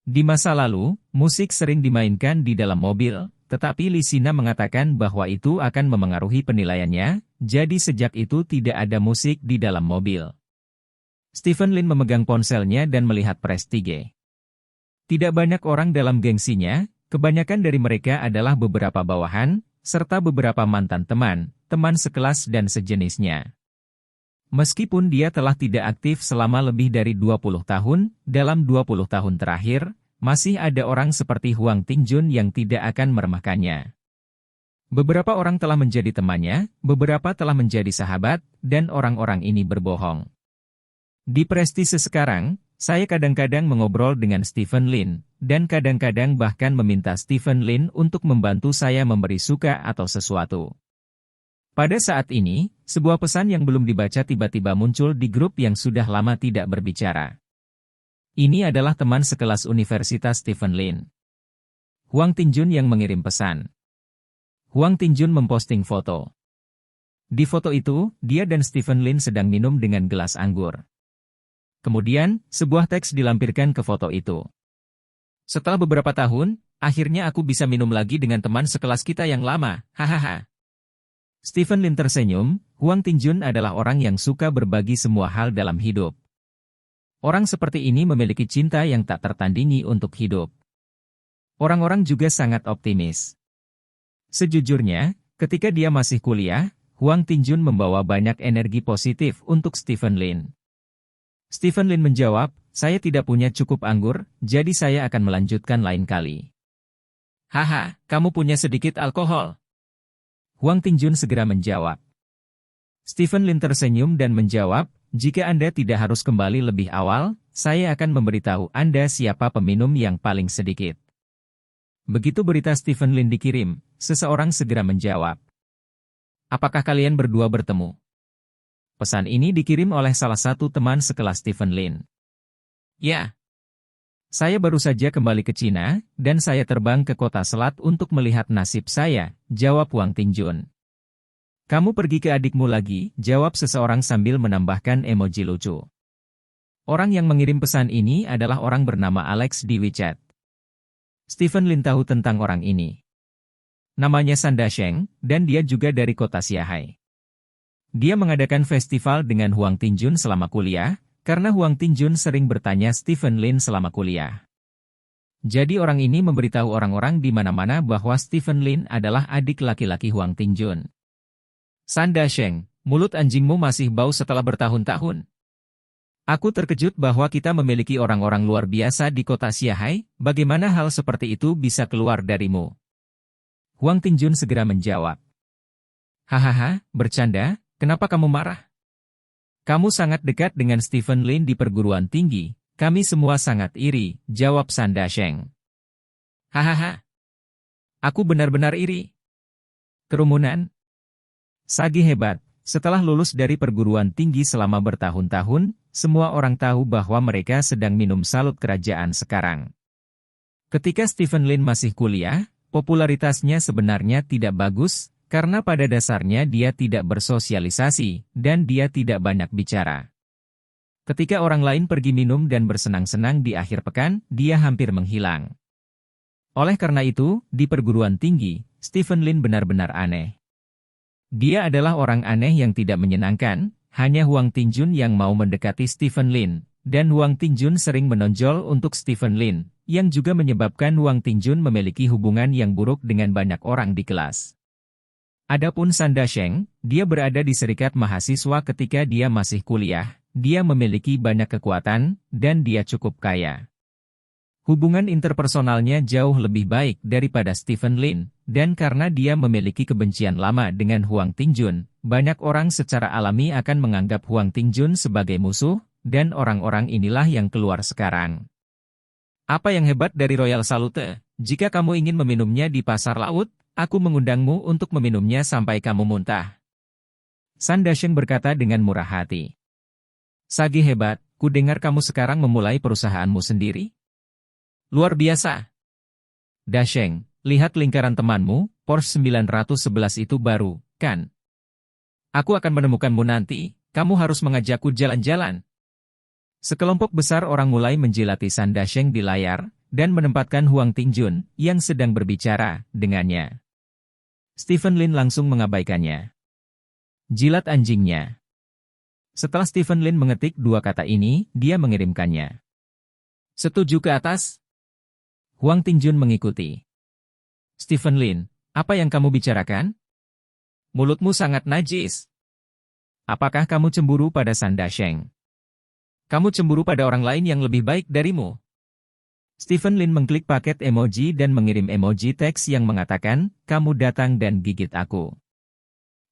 Speaker 1: Di masa lalu, musik sering dimainkan di dalam mobil, tetapi Lisina mengatakan bahwa itu akan memengaruhi penilaiannya, jadi sejak itu tidak ada musik di dalam mobil. Stephen Lin memegang ponselnya dan melihat Prestige. Tidak banyak orang dalam gengsinya, kebanyakan dari mereka adalah beberapa bawahan, serta beberapa mantan teman, teman sekelas dan sejenisnya. Meskipun dia telah tidak aktif selama lebih dari 20 tahun, dalam 20 tahun terakhir, masih ada orang seperti Huang Tingjun yang tidak akan meremehkannya. Beberapa orang telah menjadi temannya, beberapa telah menjadi sahabat, dan orang-orang ini berbohong. Di Prestise sekarang, saya kadang-kadang mengobrol dengan Stephen Lin, dan kadang-kadang bahkan meminta Stephen Lin untuk membantu saya memberi suka atau sesuatu. Pada saat ini, sebuah pesan yang belum dibaca tiba-tiba muncul di grup yang sudah lama tidak berbicara. Ini adalah teman sekelas Universitas Stephen Lin. Huang Tingjun yang mengirim pesan. Huang Tingjun memposting foto. Di foto itu, dia dan Stephen Lin sedang minum dengan gelas anggur. Kemudian, sebuah teks dilampirkan ke foto itu. Setelah beberapa tahun, akhirnya aku bisa minum lagi dengan teman sekelas kita yang lama, hahaha. Stephen Lin tersenyum, Huang Tingjun adalah orang yang suka berbagi semua hal dalam hidup. Orang seperti ini memiliki cinta yang tak tertandingi untuk hidup. Orang-orang juga sangat optimis. Sejujurnya, ketika dia masih kuliah, Huang Tingjun membawa banyak energi positif untuk Stephen Lin. Stephen Lin menjawab, saya tidak punya cukup anggur, jadi saya akan melanjutkan lain kali. Haha, kamu punya sedikit alkohol. Huang Tingjun segera menjawab. Stephen Lin tersenyum dan menjawab, jika Anda tidak harus kembali lebih awal, saya akan memberitahu Anda siapa peminum yang paling sedikit. Begitu berita Stephen Lin dikirim, seseorang segera menjawab. Apakah kalian berdua bertemu? Pesan ini dikirim oleh salah satu teman sekelas Stephen Lin. Ya. Saya baru saja kembali ke Cina, dan saya terbang ke kota Selat untuk melihat nasib saya, jawab Huang Tingjun. Kamu pergi ke adikmu lagi, jawab seseorang sambil menambahkan emoji lucu. Orang yang mengirim pesan ini adalah orang bernama Alex di WeChat. Stephen Lin tahu tentang orang ini. Namanya Sanda Sheng, dan dia juga dari kota Xiahai. Dia mengadakan festival dengan Huang Tingjun selama kuliah, karena Huang Tingjun sering bertanya Stephen Lin selama kuliah. Jadi orang ini memberitahu orang-orang di mana-mana bahwa Stephen Lin adalah adik laki-laki Huang Tingjun. Sanda Sheng, mulut anjingmu masih bau setelah bertahun-tahun. Aku terkejut bahwa kita memiliki orang-orang luar biasa di kota Xiahai, bagaimana hal seperti itu bisa keluar darimu? Huang Tingjun segera menjawab. Hahaha, bercanda. Kenapa kamu marah? Kamu sangat dekat dengan Stephen Lin di perguruan tinggi, kami semua sangat iri, jawab Sanda Sheng. Hahaha. Aku benar-benar iri. Kerumunan. Sagi hebat, Setelah lulus dari perguruan tinggi selama bertahun-tahun, semua orang tahu bahwa mereka sedang minum salut kerajaan sekarang. Ketika Stephen Lin masih kuliah, popularitasnya sebenarnya tidak bagus, karena pada dasarnya dia tidak bersosialisasi, dan dia tidak banyak bicara. Ketika orang lain pergi minum dan bersenang-senang di akhir pekan, dia hampir menghilang. Oleh karena itu, di perguruan tinggi, Stephen Lin benar-benar aneh. Dia adalah orang aneh yang tidak menyenangkan, hanya Huang Tingjun yang mau mendekati Stephen Lin, dan Huang Tingjun sering menonjol untuk Stephen Lin, yang juga menyebabkan Huang Tingjun memiliki hubungan yang buruk dengan banyak orang di kelas. Adapun San Dasheng, dia berada di serikat mahasiswa ketika dia masih kuliah, dia memiliki banyak kekuatan, dan dia cukup kaya. Hubungan interpersonalnya jauh lebih baik daripada Stephen Lin, dan karena dia memiliki kebencian lama dengan Huang Tingjun, banyak orang secara alami akan menganggap Huang Tingjun sebagai musuh, dan orang-orang inilah yang keluar sekarang. Apa yang hebat dari Royal Salute? Jika kamu ingin meminumnya di pasar laut, aku mengundangmu untuk meminumnya sampai kamu muntah. San Dasheng berkata dengan murah hati. Sagi hebat, ku dengar kamu sekarang memulai perusahaanmu sendiri? Luar biasa. Dasheng, lihat lingkaran temanmu, Porsche 911 itu baru, kan? Aku akan menemukanmu nanti, kamu harus mengajakku jalan-jalan. Sekelompok besar orang mulai menjilati San Dasheng di layar, dan menempatkan Huang Tingjun, yang sedang berbicara, dengannya. Stephen Lin langsung mengabaikannya. Jilat anjingnya. Setelah Stephen Lin mengetik dua kata ini, dia mengirimkannya. Setuju ke atas? Huang Tingjun mengikuti. Stephen Lin, apa yang kamu bicarakan? Mulutmu sangat najis. Apakah kamu cemburu pada San Dasheng? Kamu cemburu pada orang lain yang lebih baik darimu. Stephen Lin mengklik paket emoji dan mengirim emoji teks yang mengatakan, kamu datang dan gigit aku.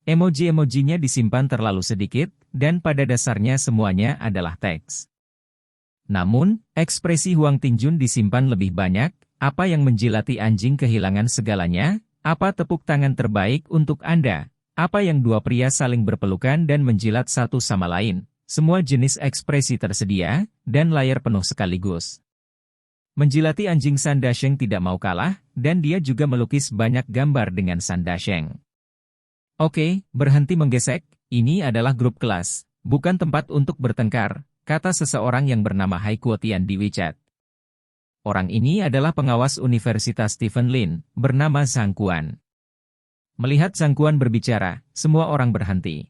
Speaker 1: Emoji-emojinya disimpan terlalu sedikit, dan pada dasarnya semuanya adalah teks. Namun, ekspresi Huang Tingjun disimpan lebih banyak, apa yang menjilati anjing kehilangan segalanya, apa tepuk tangan terbaik untuk Anda, apa yang dua pria saling berpelukan dan menjilat satu sama lain. Semua jenis ekspresi tersedia, dan layar penuh sekaligus. Menjilati anjing San Dasheng tidak mau kalah, dan dia juga melukis banyak gambar dengan San Dasheng. Oke, berhenti menggesek, ini adalah grup kelas, bukan tempat untuk bertengkar, kata seseorang yang bernama Hai Kuotian di WeChat. Orang ini adalah pengawas Universitas Stephen Lin, bernama Zhang Quan. Melihat Zhang Quan berbicara, semua orang berhenti.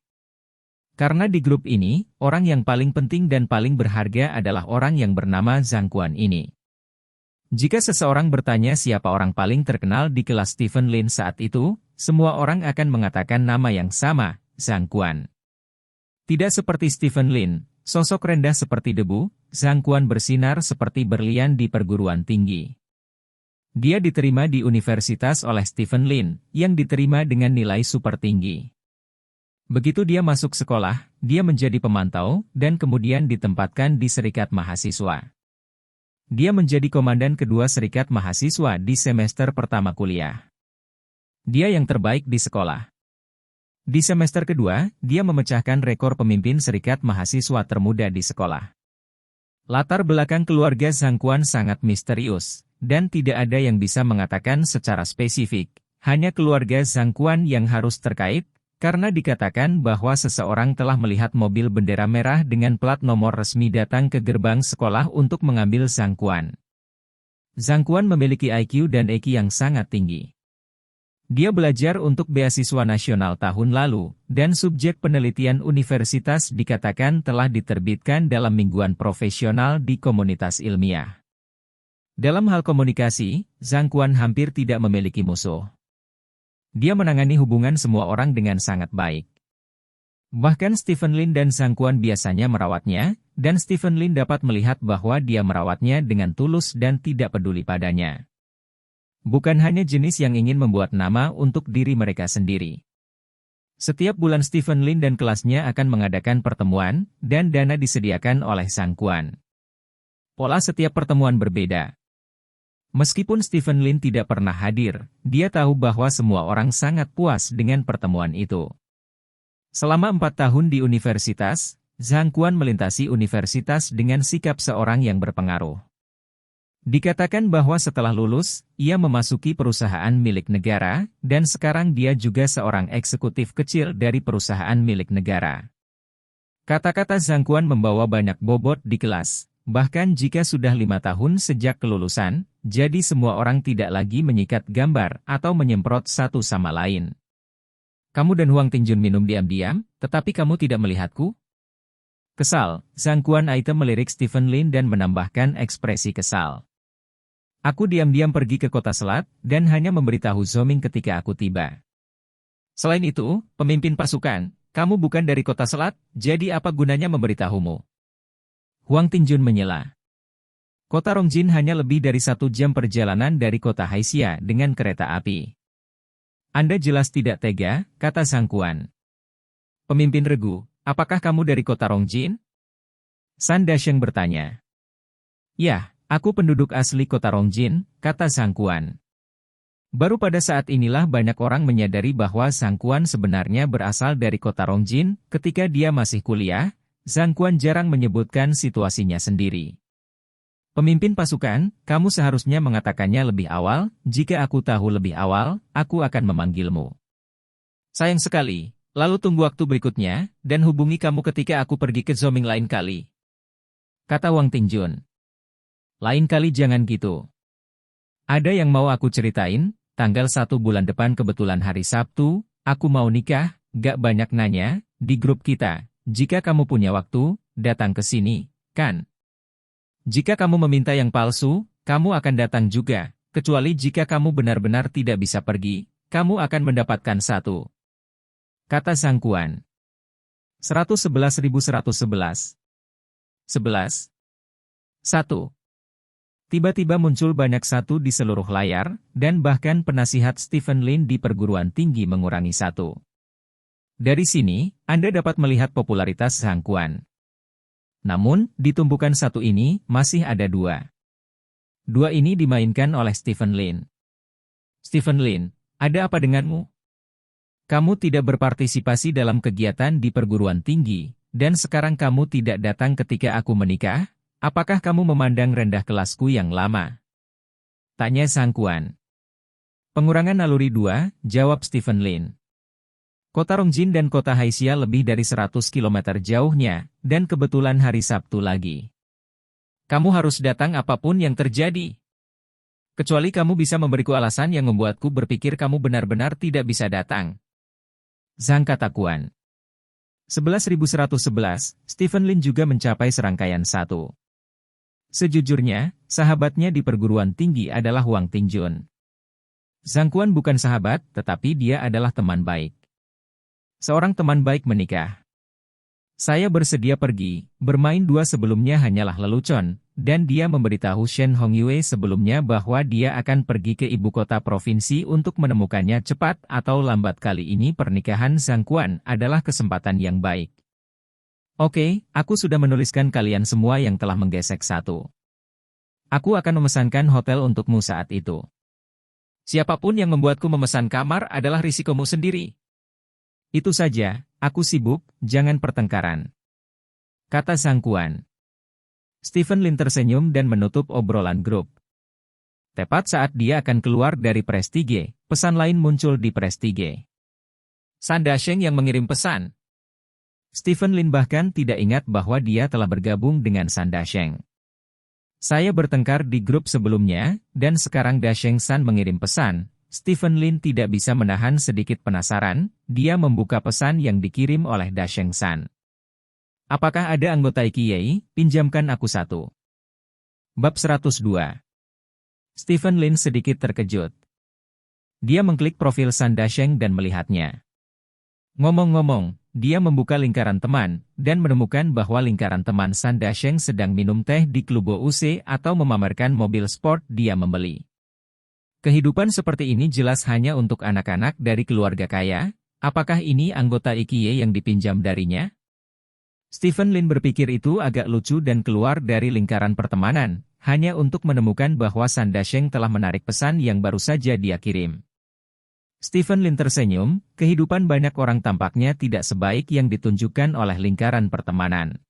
Speaker 1: Karena di grup ini, orang yang paling penting dan paling berharga adalah orang yang bernama Zhang Quan ini. Jika seseorang bertanya siapa orang paling terkenal di kelas Stephen Lin saat itu, semua orang akan mengatakan nama yang sama, Zhang Quan. Tidak seperti Stephen Lin, sosok rendah seperti debu, Zhang Quan bersinar seperti berlian di perguruan tinggi. Dia diterima di universitas oleh Stephen Lin, yang diterima dengan nilai super tinggi. Begitu dia masuk sekolah, dia menjadi pemantau, dan kemudian ditempatkan di serikat mahasiswa. Dia menjadi komandan kedua serikat mahasiswa di semester pertama kuliah. Dia yang terbaik di sekolah. Di semester kedua, dia memecahkan rekor pemimpin serikat mahasiswa termuda di sekolah. Latar belakang keluarga Zhang Quan sangat misterius, dan tidak ada yang bisa mengatakan secara spesifik, hanya keluarga Zhang Quan yang harus terkait, karena dikatakan bahwa seseorang telah melihat mobil bendera merah dengan plat nomor resmi datang ke gerbang sekolah untuk mengambil Zhang Quan. Zhang Quan memiliki IQ dan EQ yang sangat tinggi. Dia belajar untuk beasiswa nasional tahun lalu, dan subjek penelitian universitas dikatakan telah diterbitkan dalam mingguan profesional di komunitas ilmiah. Dalam hal komunikasi, Zhang Quan hampir tidak memiliki musuh. Dia menangani hubungan semua orang dengan sangat baik. Bahkan Stephen Lin dan Zhang Quan biasanya merawatnya, dan Stephen Lin dapat melihat bahwa dia merawatnya dengan tulus dan tidak peduli padanya. Bukan hanya jenis yang ingin membuat nama untuk diri mereka sendiri. Setiap bulan Stephen Lin dan kelasnya akan mengadakan pertemuan, dan dana disediakan oleh Zhang Quan. Pola setiap pertemuan berbeda. Meskipun Stephen Lin tidak pernah hadir, dia tahu bahwa semua orang sangat puas dengan pertemuan itu. Selama 4 tahun di universitas, Zhang Quan melintasi universitas dengan sikap seorang yang berpengaruh. Dikatakan bahwa setelah lulus, ia memasuki perusahaan milik negara, dan sekarang dia juga seorang eksekutif kecil dari perusahaan milik negara. Kata-kata Zhang Quan membawa banyak bobot di kelas, bahkan jika sudah 5 tahun sejak kelulusan, jadi semua orang tidak lagi menyikat gambar atau menyemprot satu sama lain. Kamu dan Huang Tingjun minum diam-diam, tetapi kamu tidak melihatku? Kesal, Zhang Quan item melirik Stephen Lin dan menambahkan ekspresi kesal. Aku diam-diam pergi ke kota Selat, dan hanya memberitahu Zoming ketika aku tiba. Selain itu, pemimpin pasukan, kamu bukan dari kota Selat, jadi apa gunanya memberitahumu? Huang Tingjun menyela. Kota Rongjin hanya lebih dari 1 jam perjalanan dari kota Haixia dengan kereta api. Anda jelas tidak tega, kata Zhang Quan. Pemimpin regu, apakah kamu dari kota Rongjin? San Dasheng bertanya. Ya. Aku penduduk asli kota Rongjin, kata Zhang Quan. Baru pada saat inilah banyak orang menyadari bahwa Zhang Quan sebenarnya berasal dari kota Rongjin. Ketika dia masih kuliah, Zhang Quan jarang menyebutkan situasinya sendiri. Pemimpin pasukan, kamu seharusnya mengatakannya lebih awal. Jika aku tahu lebih awal, aku akan memanggilmu. Sayang sekali, lalu tunggu waktu berikutnya, dan hubungi kamu ketika aku pergi ke Zoming lain kali. Kata Wang Tingjun. Lain kali jangan gitu. Ada yang mau aku ceritain, tanggal 1 bulan depan kebetulan hari Sabtu, aku mau nikah, gak banyak nanya, di grup kita. Jika kamu punya waktu, datang ke sini, kan? Jika kamu meminta yang palsu, kamu akan datang juga, kecuali jika kamu benar-benar tidak bisa pergi, kamu akan mendapatkan 1. Kata Zhang Quan. 111.111. 11. 1. Tiba-tiba muncul banyak 1 di seluruh layar, dan bahkan penasihat Stephen Lin di perguruan tinggi mengurangi 1. Dari sini, Anda dapat melihat popularitas Zhang Quan. Namun, di tumpukan 1 ini, masih ada 2. 2 ini dimainkan oleh Stephen Lin. Stephen Lin, ada apa denganmu? Kamu tidak berpartisipasi dalam kegiatan di perguruan tinggi, dan sekarang kamu tidak datang ketika aku menikah? Apakah kamu memandang rendah kelasku yang lama? Tanya Zhang Quan. Pengurangan naluri 2, jawab Stephen Lin. Kota Rongjin dan kota Haixia lebih dari 100 km jauhnya, dan kebetulan hari Sabtu lagi. Kamu harus datang apapun yang terjadi. Kecuali kamu bisa memberiku alasan yang membuatku berpikir kamu benar-benar tidak bisa datang. Zhang kata Quan. 11.111, Stephen Lin juga mencapai serangkaian 1. Sejujurnya, sahabatnya di perguruan tinggi adalah Huang Tingjun. Zhang Quan bukan sahabat, tetapi dia adalah teman baik. Seorang teman baik menikah. Saya bersedia pergi, bermain 2 sebelumnya hanyalah lelucon, dan dia memberitahu Shen Hongyue sebelumnya bahwa dia akan pergi ke ibu kota provinsi untuk menemukannya cepat atau lambat. Kali ini pernikahan Zhang Quan adalah kesempatan yang baik. Oke, aku sudah menuliskan kalian semua yang telah menggesek 1. Aku akan memesankan hotel untukmu saat itu. Siapapun yang membuatku memesan kamar adalah risikomu sendiri. Itu saja, aku sibuk, jangan pertengkaran. Kata Zhang Quan. Stephen Lin tersenyum dan menutup obrolan grup. Tepat saat dia akan keluar dari Prestige, pesan lain muncul di Prestige. San Dasheng yang mengirim pesan. Stephen Lin bahkan tidak ingat bahwa dia telah bergabung dengan San Dasheng. Saya bertengkar di grup sebelumnya, dan sekarang Dasheng San mengirim pesan. Stephen Lin tidak bisa menahan sedikit penasaran, dia membuka pesan yang dikirim oleh Dasheng San. Apakah ada anggota IKI? Pinjamkan aku 1. Bab 102. Stephen Lin sedikit terkejut. Dia mengklik profil San Dasheng dan melihatnya. Ngomong-ngomong, dia membuka lingkaran teman, dan menemukan bahwa lingkaran teman San Dasheng sedang minum teh di klub UC atau memamerkan mobil sport dia membeli. Kehidupan seperti ini jelas hanya untuk anak-anak dari keluarga kaya. Apakah ini anggota IKI yang dipinjam darinya? Stephen Lin berpikir itu agak lucu dan keluar dari lingkaran pertemanan, hanya untuk menemukan bahwa San Dasheng telah menarik pesan yang baru saja dia kirim. Stephen Lin tersenyum, kehidupan banyak orang tampaknya tidak sebaik yang ditunjukkan oleh lingkaran pertemanan.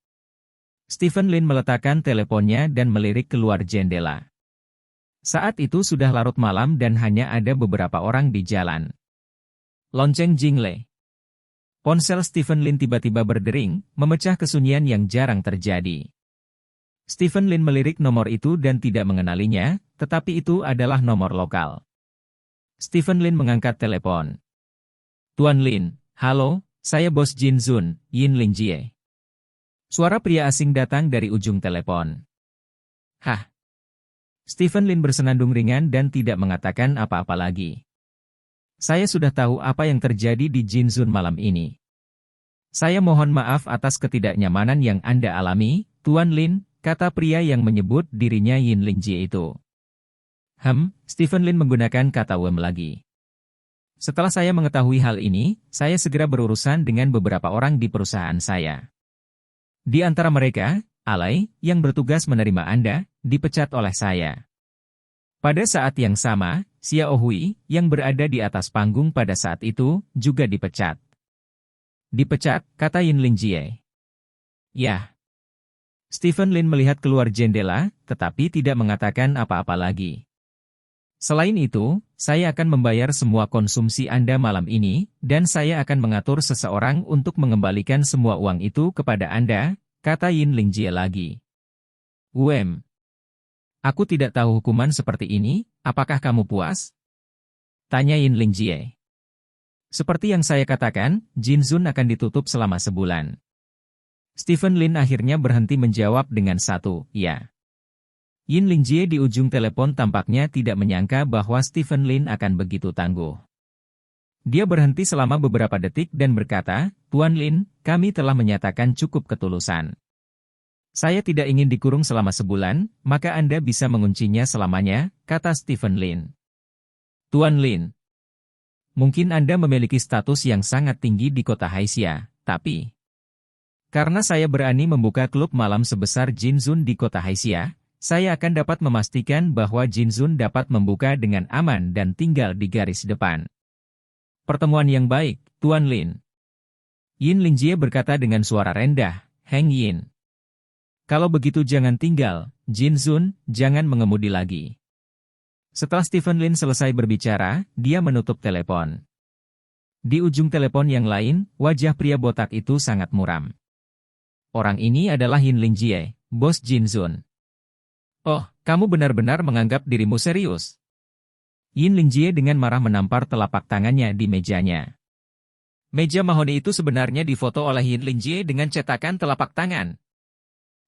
Speaker 1: Stephen Lin meletakkan teleponnya dan melirik keluar jendela. Saat itu sudah larut malam dan hanya ada beberapa orang di jalan. Lonceng Jingle. Ponsel Stephen Lin tiba-tiba berdering, memecah kesunyian yang jarang terjadi. Stephen Lin melirik nomor itu dan tidak mengenalinya, tetapi itu adalah nomor lokal. Stephen Lin mengangkat telepon. Tuan Lin, halo, saya Bos Jin Zun, Yin Lingjie. Suara pria asing datang dari ujung telepon. Hah? Stephen Lin bersenandung ringan dan tidak mengatakan apa-apa lagi. Saya sudah tahu apa yang terjadi di Jin Zun malam ini. Saya mohon maaf atas ketidaknyamanan yang Anda alami, Tuan Lin, kata pria yang menyebut dirinya Yin Lingjie itu. Stephen Lin menggunakan kata Wem lagi. Setelah saya mengetahui hal ini, saya segera berurusan dengan beberapa orang di perusahaan saya. Di antara mereka, Alai, yang bertugas menerima Anda, dipecat oleh saya. Pada saat yang sama, Xiao Hui, yang berada di atas panggung pada saat itu, juga dipecat. Dipecat, kata Yin Lingjie. Ya. Stephen Lin melihat keluar jendela, tetapi tidak mengatakan apa-apa lagi. Selain itu, saya akan membayar semua konsumsi Anda malam ini, dan saya akan mengatur seseorang untuk mengembalikan semua uang itu kepada Anda, kata Yin Lingjie lagi. Wem. Aku tidak tahu hukuman seperti ini, apakah kamu puas? Tanya Yin Lingjie. Seperti yang saya katakan, Jin Zun akan ditutup selama sebulan. Stephen Lin akhirnya berhenti menjawab dengan satu, ya. Yin Lingjie di ujung telepon tampaknya tidak menyangka bahwa Stephen Lin akan begitu tangguh. Dia berhenti selama beberapa detik dan berkata, Tuan Lin, kami telah menyatakan cukup ketulusan. Saya tidak ingin dikurung selama sebulan, maka Anda bisa menguncinya selamanya, kata Stephen Lin. Tuan Lin, mungkin Anda memiliki status yang sangat tinggi di kota Haixia, tapi karena saya berani membuka klub malam sebesar Jin Zun di kota Haixia, saya akan dapat memastikan bahwa Jin Zun dapat membuka dengan aman dan tinggal di garis depan. Pertemuan yang baik, Tuan Lin. Yin Lingjie berkata dengan suara rendah, Heng Yin. Kalau begitu jangan tinggal, Jin Zun, jangan mengemudi lagi. Setelah Stephen Lin selesai berbicara, dia menutup telepon. Di ujung telepon yang lain, wajah pria botak itu sangat muram. Orang ini adalah Yin Lingjie, Bos Jin Zun. Oh, kamu benar-benar menganggap dirimu serius? Yin Lingjie dengan marah menampar telapak tangannya di mejanya. Meja mahoni itu sebenarnya difoto oleh Yin Lingjie dengan cetakan telapak tangan.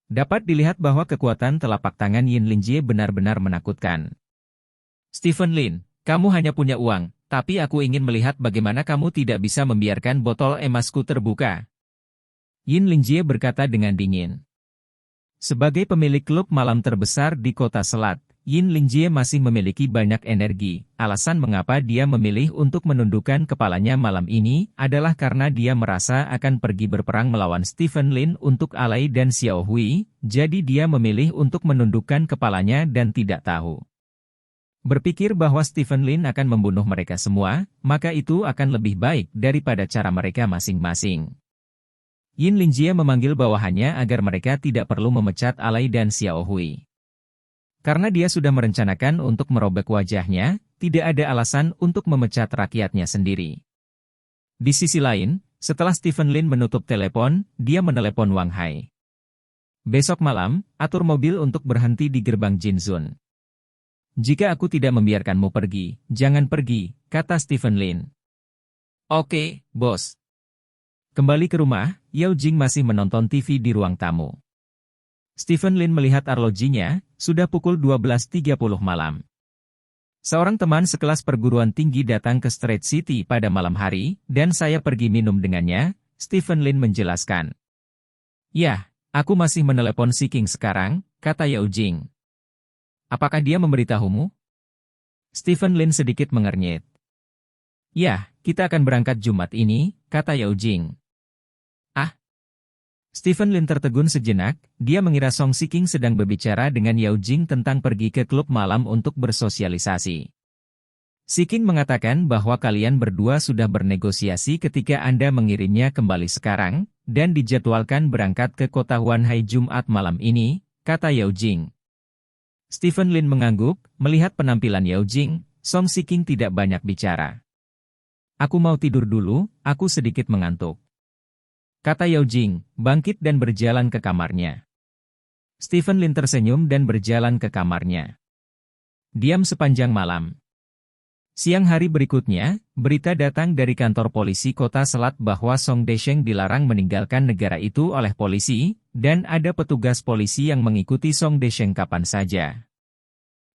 Speaker 1: Dapat dilihat bahwa kekuatan telapak tangan Yin Lingjie benar-benar menakutkan. Stephen Lin, kamu hanya punya uang, tapi aku ingin melihat bagaimana kamu tidak bisa membiarkan botol emasku terbuka. Yin Lingjie berkata dengan dingin. Sebagai pemilik klub malam terbesar di kota Selat, Yin Lingjie masih memiliki banyak energi. Alasan mengapa dia memilih untuk menundukkan kepalanya malam ini adalah karena dia merasa akan pergi berperang melawan Stephen Lin untuk Alai dan Xiao Hui, jadi dia memilih untuk menundukkan kepalanya dan tidak tahu. Berpikir bahwa Stephen Lin akan membunuh mereka semua, maka itu akan lebih baik daripada cara mereka masing-masing. Yin Lingjie memanggil bawahannya agar mereka tidak perlu memecat Alai dan Xiao Hui. Karena dia sudah merencanakan untuk merobek wajahnya, tidak ada alasan untuk memecat rakyatnya sendiri. Di sisi lain, setelah Stephen Lin menutup telepon, dia menelepon Wang Hai. Besok malam, atur mobil untuk berhenti di gerbang Jin Zun. Jika aku tidak membiarkanmu pergi, jangan pergi, kata Stephen Lin. Oke, bos. Kembali ke rumah, Yao Jing masih menonton TV di ruang tamu. Stephen Lin melihat arlojinya, sudah pukul 12.30 malam. Seorang teman sekelas perguruan tinggi datang ke Street City pada malam hari, dan saya pergi minum dengannya, Stephen Lin menjelaskan. Ya, aku masih menelepon Si King sekarang, kata Yao Jing. Apakah dia memberitahumu? Stephen Lin sedikit mengernyit. Ya, kita akan berangkat Jumat ini, kata Yao Jing. Stephen Lin tertegun sejenak, dia mengira Song Si King sedang berbicara dengan Yao Jing tentang pergi ke klub malam untuk bersosialisasi. Siking mengatakan bahwa kalian berdua sudah bernegosiasi ketika Anda mengirimnya kembali sekarang, dan dijadwalkan berangkat ke kota Wanhai Jumat malam ini, kata Yao Jing. Stephen Lin mengangguk, melihat penampilan Yao Jing, Song Siking tidak banyak bicara. Aku mau tidur dulu, aku sedikit mengantuk. Kata Yao Jing, bangkit dan berjalan ke kamarnya. Stephen Lin tersenyum dan berjalan ke kamarnya. Diam sepanjang malam. Siang hari berikutnya, berita datang dari kantor polisi kota Selat bahwa Song Desheng dilarang meninggalkan negara itu oleh polisi, dan ada petugas polisi yang mengikuti Song Desheng kapan saja.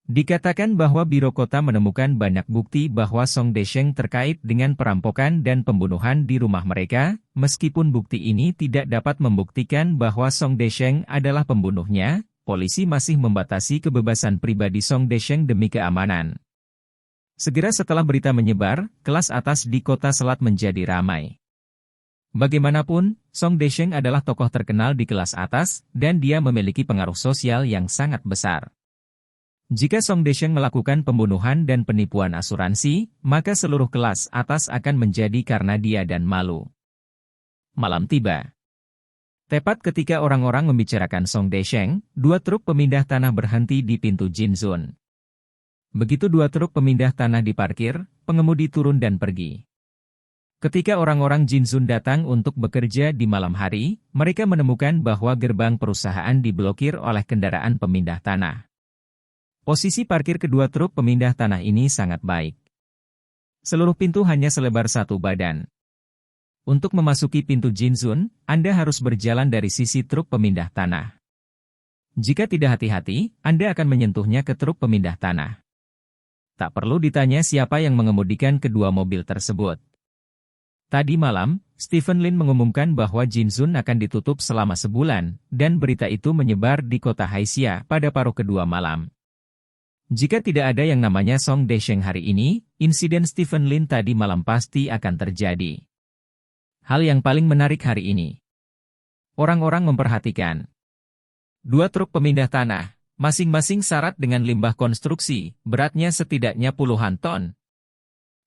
Speaker 1: Dikatakan bahwa Biro Kota menemukan banyak bukti bahwa Song Desheng terkait dengan perampokan dan pembunuhan di rumah mereka, meskipun bukti ini tidak dapat membuktikan bahwa Song Desheng adalah pembunuhnya, polisi masih membatasi kebebasan pribadi Song Desheng demi keamanan. Segera setelah berita menyebar, kelas atas di kota Selat menjadi ramai. Bagaimanapun, Song Desheng adalah tokoh terkenal di kelas atas, dan dia memiliki pengaruh sosial yang sangat besar. Jika Song Desheng melakukan pembunuhan dan penipuan asuransi, maka seluruh kelas atas akan menjadi karena dia dan malu. Malam tiba. Tepat ketika orang-orang membicarakan Song Desheng, dua truk pemindah tanah berhenti di pintu Jinzun. Begitu dua truk pemindah tanah diparkir, pengemudi turun dan pergi. Ketika orang-orang Jinzun datang untuk bekerja di malam hari, mereka menemukan bahwa gerbang perusahaan diblokir oleh kendaraan pemindah tanah. Posisi parkir kedua truk pemindah tanah ini sangat baik. Seluruh pintu hanya selebar satu badan. Untuk memasuki pintu Jinzun, Anda harus berjalan dari sisi truk pemindah tanah. Jika tidak hati-hati, Anda akan menyentuhnya ke truk pemindah tanah. Tak perlu ditanya siapa yang mengemudikan kedua mobil tersebut. Tadi malam, Stephen Lin mengumumkan bahwa Jinzun akan ditutup selama sebulan, dan berita itu menyebar di kota Haixia pada paruh kedua malam. Jika tidak ada yang namanya Song Desheng hari ini, insiden Stephen Lin tadi malam pasti akan terjadi. Hal yang paling menarik hari ini. Orang-orang memperhatikan. Dua truk pemindah tanah, masing-masing syarat dengan limbah konstruksi, beratnya setidaknya puluhan ton.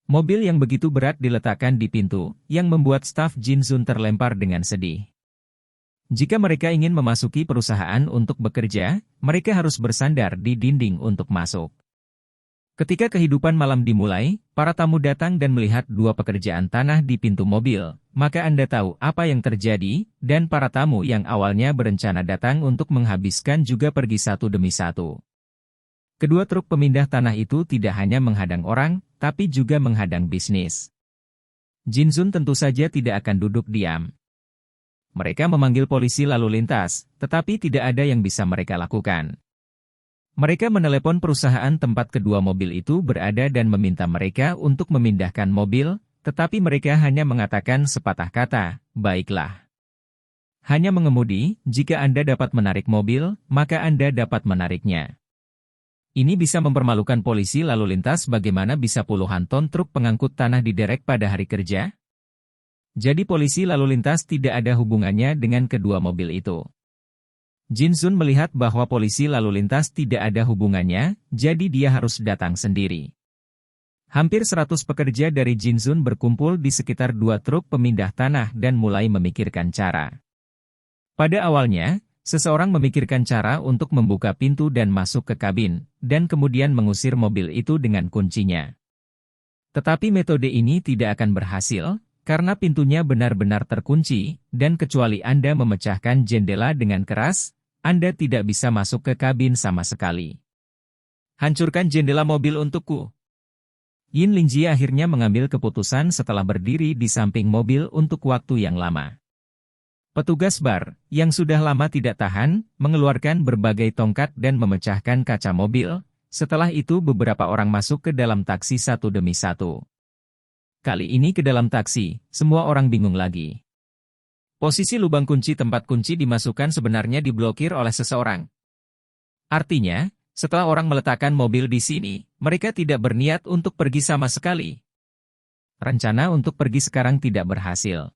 Speaker 1: Mobil yang begitu berat diletakkan di pintu, yang membuat staf Jinzun terlempar dengan sedih. Jika mereka ingin memasuki perusahaan untuk bekerja, mereka harus bersandar di dinding untuk masuk. Ketika kehidupan malam dimulai, para tamu datang dan melihat dua pekerjaan tanah di pintu mobil, maka Anda tahu apa yang terjadi, dan para tamu yang awalnya berencana datang untuk menghabiskan juga pergi satu demi satu. Kedua truk pemindah tanah itu tidak hanya menghadang orang, tapi juga menghadang bisnis. Jinzun tentu saja tidak akan duduk diam. Mereka memanggil polisi lalu lintas, tetapi tidak ada yang bisa mereka lakukan. Mereka menelepon perusahaan tempat kedua mobil itu berada dan meminta mereka untuk memindahkan mobil, tetapi mereka hanya mengatakan sepatah kata, "Baiklah." Hanya mengemudi, jika Anda dapat menarik mobil, maka Anda dapat menariknya. Ini bisa mempermalukan polisi lalu lintas bagaimana bisa puluhan ton truk pengangkut tanah diderek pada hari kerja? Jadi polisi lalu lintas tidak ada hubungannya dengan kedua mobil itu. Jinzun melihat bahwa polisi lalu lintas tidak ada hubungannya, jadi dia harus datang sendiri. Hampir 100 pekerja dari Jinzun berkumpul di sekitar dua truk pemindah tanah dan mulai memikirkan cara. Pada awalnya, seseorang memikirkan cara untuk membuka pintu dan masuk ke kabin, dan kemudian mengusir mobil itu dengan kuncinya. Tetapi metode ini tidak akan berhasil, karena pintunya benar-benar terkunci, dan kecuali Anda memecahkan jendela dengan keras, Anda tidak bisa masuk ke kabin sama sekali. Hancurkan jendela mobil untukku. Yin Lingjie akhirnya mengambil keputusan setelah berdiri di samping mobil untuk waktu yang lama. Petugas bar, yang sudah lama tidak tahan, mengeluarkan berbagai tongkat dan memecahkan kaca mobil. Setelah itu beberapa orang masuk ke dalam taksi satu demi satu. Kali ini ke dalam taksi, semua orang bingung lagi. Posisi lubang kunci tempat kunci dimasukkan sebenarnya diblokir oleh seseorang. Artinya, setelah orang meletakkan mobil di sini, mereka tidak berniat untuk pergi sama sekali. Rencana untuk pergi sekarang tidak berhasil.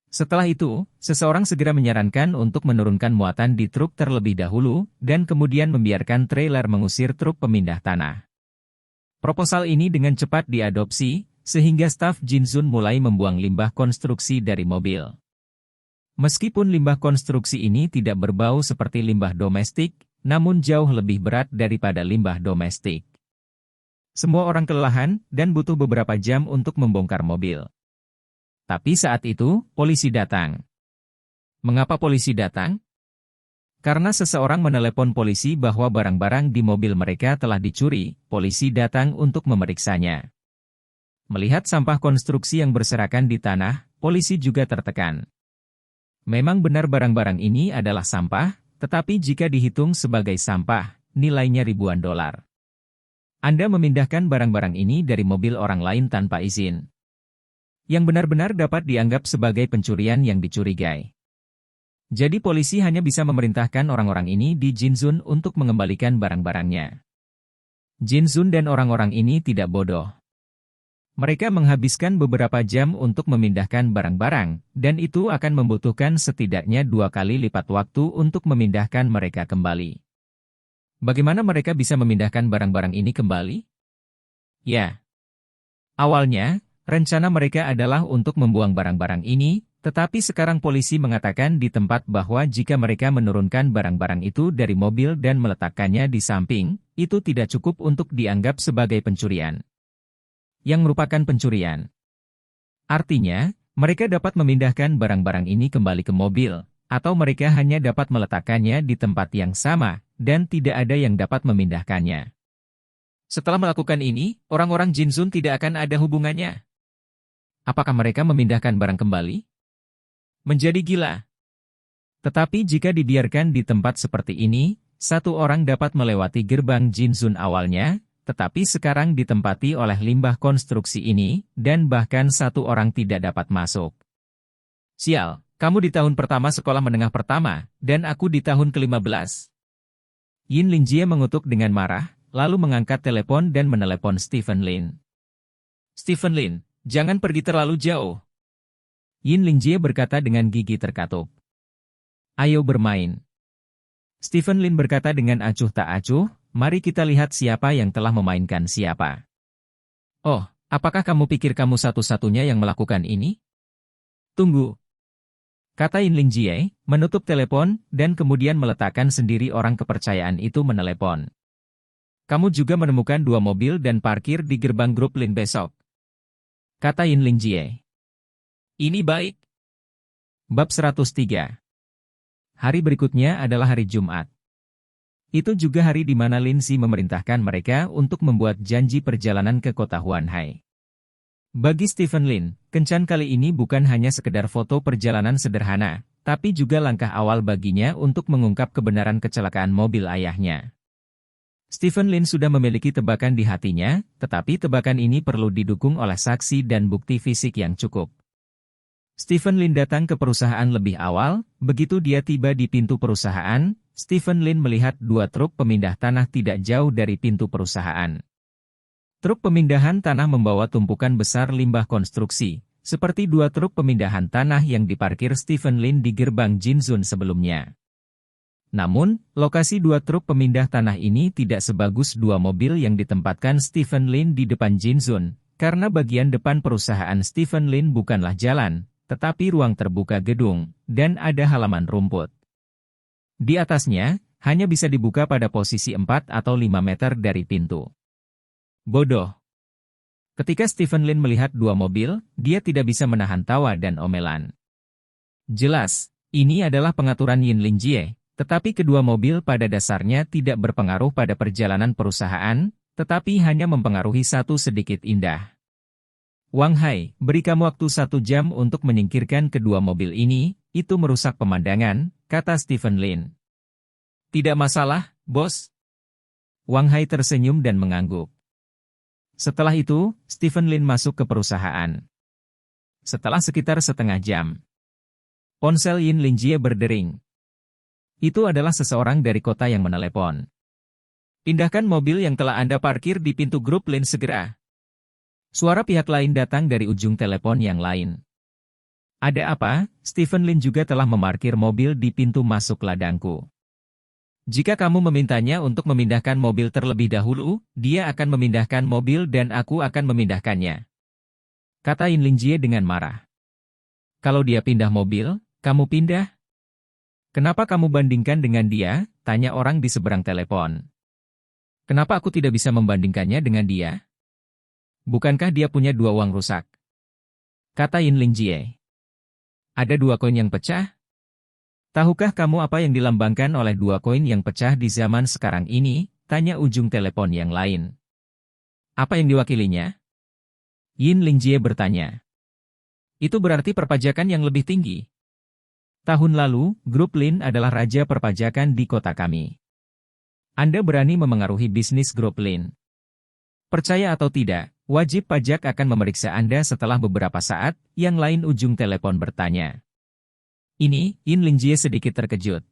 Speaker 1: Setelah itu, seseorang segera menyarankan untuk menurunkan muatan di truk terlebih dahulu, dan kemudian membiarkan trailer mengusir truk pemindah tanah. Proposal ini dengan cepat diadopsi, sehingga staf Jinzun mulai membuang limbah konstruksi dari mobil. Meskipun limbah konstruksi ini tidak berbau seperti limbah domestik, namun jauh lebih berat daripada limbah domestik. Semua orang kelelahan dan butuh beberapa jam untuk membongkar mobil. Tapi saat itu, polisi datang. Mengapa polisi datang? Karena seseorang menelepon polisi bahwa barang-barang di mobil mereka telah dicuri, polisi datang untuk memeriksanya. Melihat sampah konstruksi yang berserakan di tanah, polisi juga tertekan. Memang benar barang-barang ini adalah sampah, tetapi jika dihitung sebagai sampah, nilainya ribuan dolar. Anda memindahkan barang-barang ini dari mobil orang lain tanpa izin, yang benar-benar dapat dianggap sebagai pencurian yang dicurigai. Jadi polisi hanya bisa memerintahkan orang-orang ini di Jinzun untuk mengembalikan barang-barangnya. Jinzun dan orang-orang ini tidak bodoh. Mereka menghabiskan beberapa jam untuk memindahkan barang-barang, dan itu akan membutuhkan setidaknya 2 kali lipat waktu untuk memindahkan mereka kembali. Bagaimana mereka bisa memindahkan barang-barang ini kembali? Ya. Awalnya, rencana mereka adalah untuk membuang barang-barang ini, tetapi sekarang polisi mengatakan di tempat bahwa jika mereka menurunkan barang-barang itu dari mobil dan meletakkannya di samping, itu tidak cukup untuk dianggap sebagai pencurian. Yang merupakan pencurian. Artinya, mereka dapat memindahkan barang-barang ini kembali ke mobil, atau mereka hanya dapat meletakkannya di tempat yang sama, dan tidak ada yang dapat memindahkannya. Setelah melakukan ini, orang-orang Jinzun tidak akan ada hubungannya. Apakah mereka memindahkan barang kembali? Menjadi gila. Tetapi jika dibiarkan di tempat seperti ini, satu orang dapat melewati gerbang Jinzun awalnya, tetapi sekarang ditempati oleh limbah konstruksi ini, dan bahkan satu orang tidak dapat masuk. Sial, kamu di tahun pertama sekolah menengah pertama, dan aku di tahun ke-15. Yin Lingjie mengutuk dengan marah, lalu mengangkat telepon dan menelepon Stephen Lin. Stephen Lin, jangan pergi terlalu jauh. Yin Lingjie berkata dengan gigi terkatup. Ayo bermain. Stephen Lin berkata dengan acuh tak acuh, mari kita lihat siapa yang telah memainkan siapa. Oh, apakah kamu pikir kamu satu-satunya yang melakukan ini? Tunggu. Kata Yin Lingjie, menutup telepon, dan kemudian meletakkan sendiri orang kepercayaan itu menelepon. Kamu juga menemukan 2 mobil dan parkir di gerbang grup Lin besok. Kata Yin Lingjie. Ini baik. Bab 103. Hari berikutnya adalah hari Jumat. Itu juga hari di mana Lin Si memerintahkan mereka untuk membuat janji perjalanan ke kota Huanhai. Bagi Stephen Lin, kencan kali ini bukan hanya sekedar foto perjalanan sederhana, tapi juga langkah awal baginya untuk mengungkap kebenaran kecelakaan mobil ayahnya. Stephen Lin sudah memiliki tebakan di hatinya, tetapi tebakan ini perlu didukung oleh saksi dan bukti fisik yang cukup. Stephen Lin datang ke perusahaan lebih awal, begitu dia tiba di pintu perusahaan, Stephen Lin melihat 2 truk pemindah tanah tidak jauh dari pintu perusahaan. Truk pemindahan tanah membawa tumpukan besar limbah konstruksi, seperti 2 truk pemindahan tanah yang diparkir Stephen Lin di gerbang Jinzun sebelumnya. Namun, lokasi 2 truk pemindah tanah ini tidak sebagus 2 mobil yang ditempatkan Stephen Lin di depan Jinzun, karena bagian depan perusahaan Stephen Lin bukanlah jalan, tetapi ruang terbuka gedung, dan ada halaman rumput. Di atasnya, hanya bisa dibuka pada posisi 4 atau 5 meter dari pintu. Bodoh. Ketika Stephen Lin melihat 2 mobil, dia tidak bisa menahan tawa dan omelan. Jelas, ini adalah pengaturan Yin Lingjie, tetapi kedua mobil pada dasarnya tidak berpengaruh pada perjalanan perusahaan, tetapi hanya mempengaruhi satu sedikit indah. Wang Hai, beri kamu waktu 1 jam untuk menyingkirkan kedua mobil ini, itu merusak pemandangan, kata Stephen Lin. Tidak masalah, bos. Wang Hai tersenyum dan mengangguk. Setelah itu, Stephen Lin masuk ke perusahaan. Setelah sekitar setengah jam, ponsel Yin Lingjie berdering. Itu adalah seseorang dari kota yang menelepon. Pindahkan mobil yang telah Anda parkir di pintu grup Lin segera. Suara pihak lain datang dari ujung telepon yang lain. Ada apa? Stephen Lin juga telah memarkir mobil di pintu masuk ladangku. Jika kamu memintanya untuk memindahkan mobil terlebih dahulu, dia akan memindahkan mobil dan aku akan memindahkannya. Kata Yin Lingjie dengan marah. Kalau dia pindah mobil, kamu pindah? Kenapa kamu bandingkan dengan dia? Tanya orang di seberang telepon. Kenapa aku tidak bisa membandingkannya dengan dia? Bukankah dia punya dua uang rusak? Kata Yin Lingjie. Ada dua koin yang pecah? Tahukah kamu apa yang dilambangkan oleh dua koin yang pecah di zaman sekarang ini? Tanya ujung telepon yang lain. Apa yang diwakilinya? Yin Lingjie bertanya. Itu berarti perpajakan yang lebih tinggi. Tahun lalu, Grup Lin adalah raja perpajakan di kota kami. Anda berani memengaruhi bisnis Grup Lin. Percaya atau tidak, wajib pajak akan memeriksa Anda setelah beberapa saat, yang lain ujung telepon bertanya. Ini, Yin Lingjie sedikit terkejut.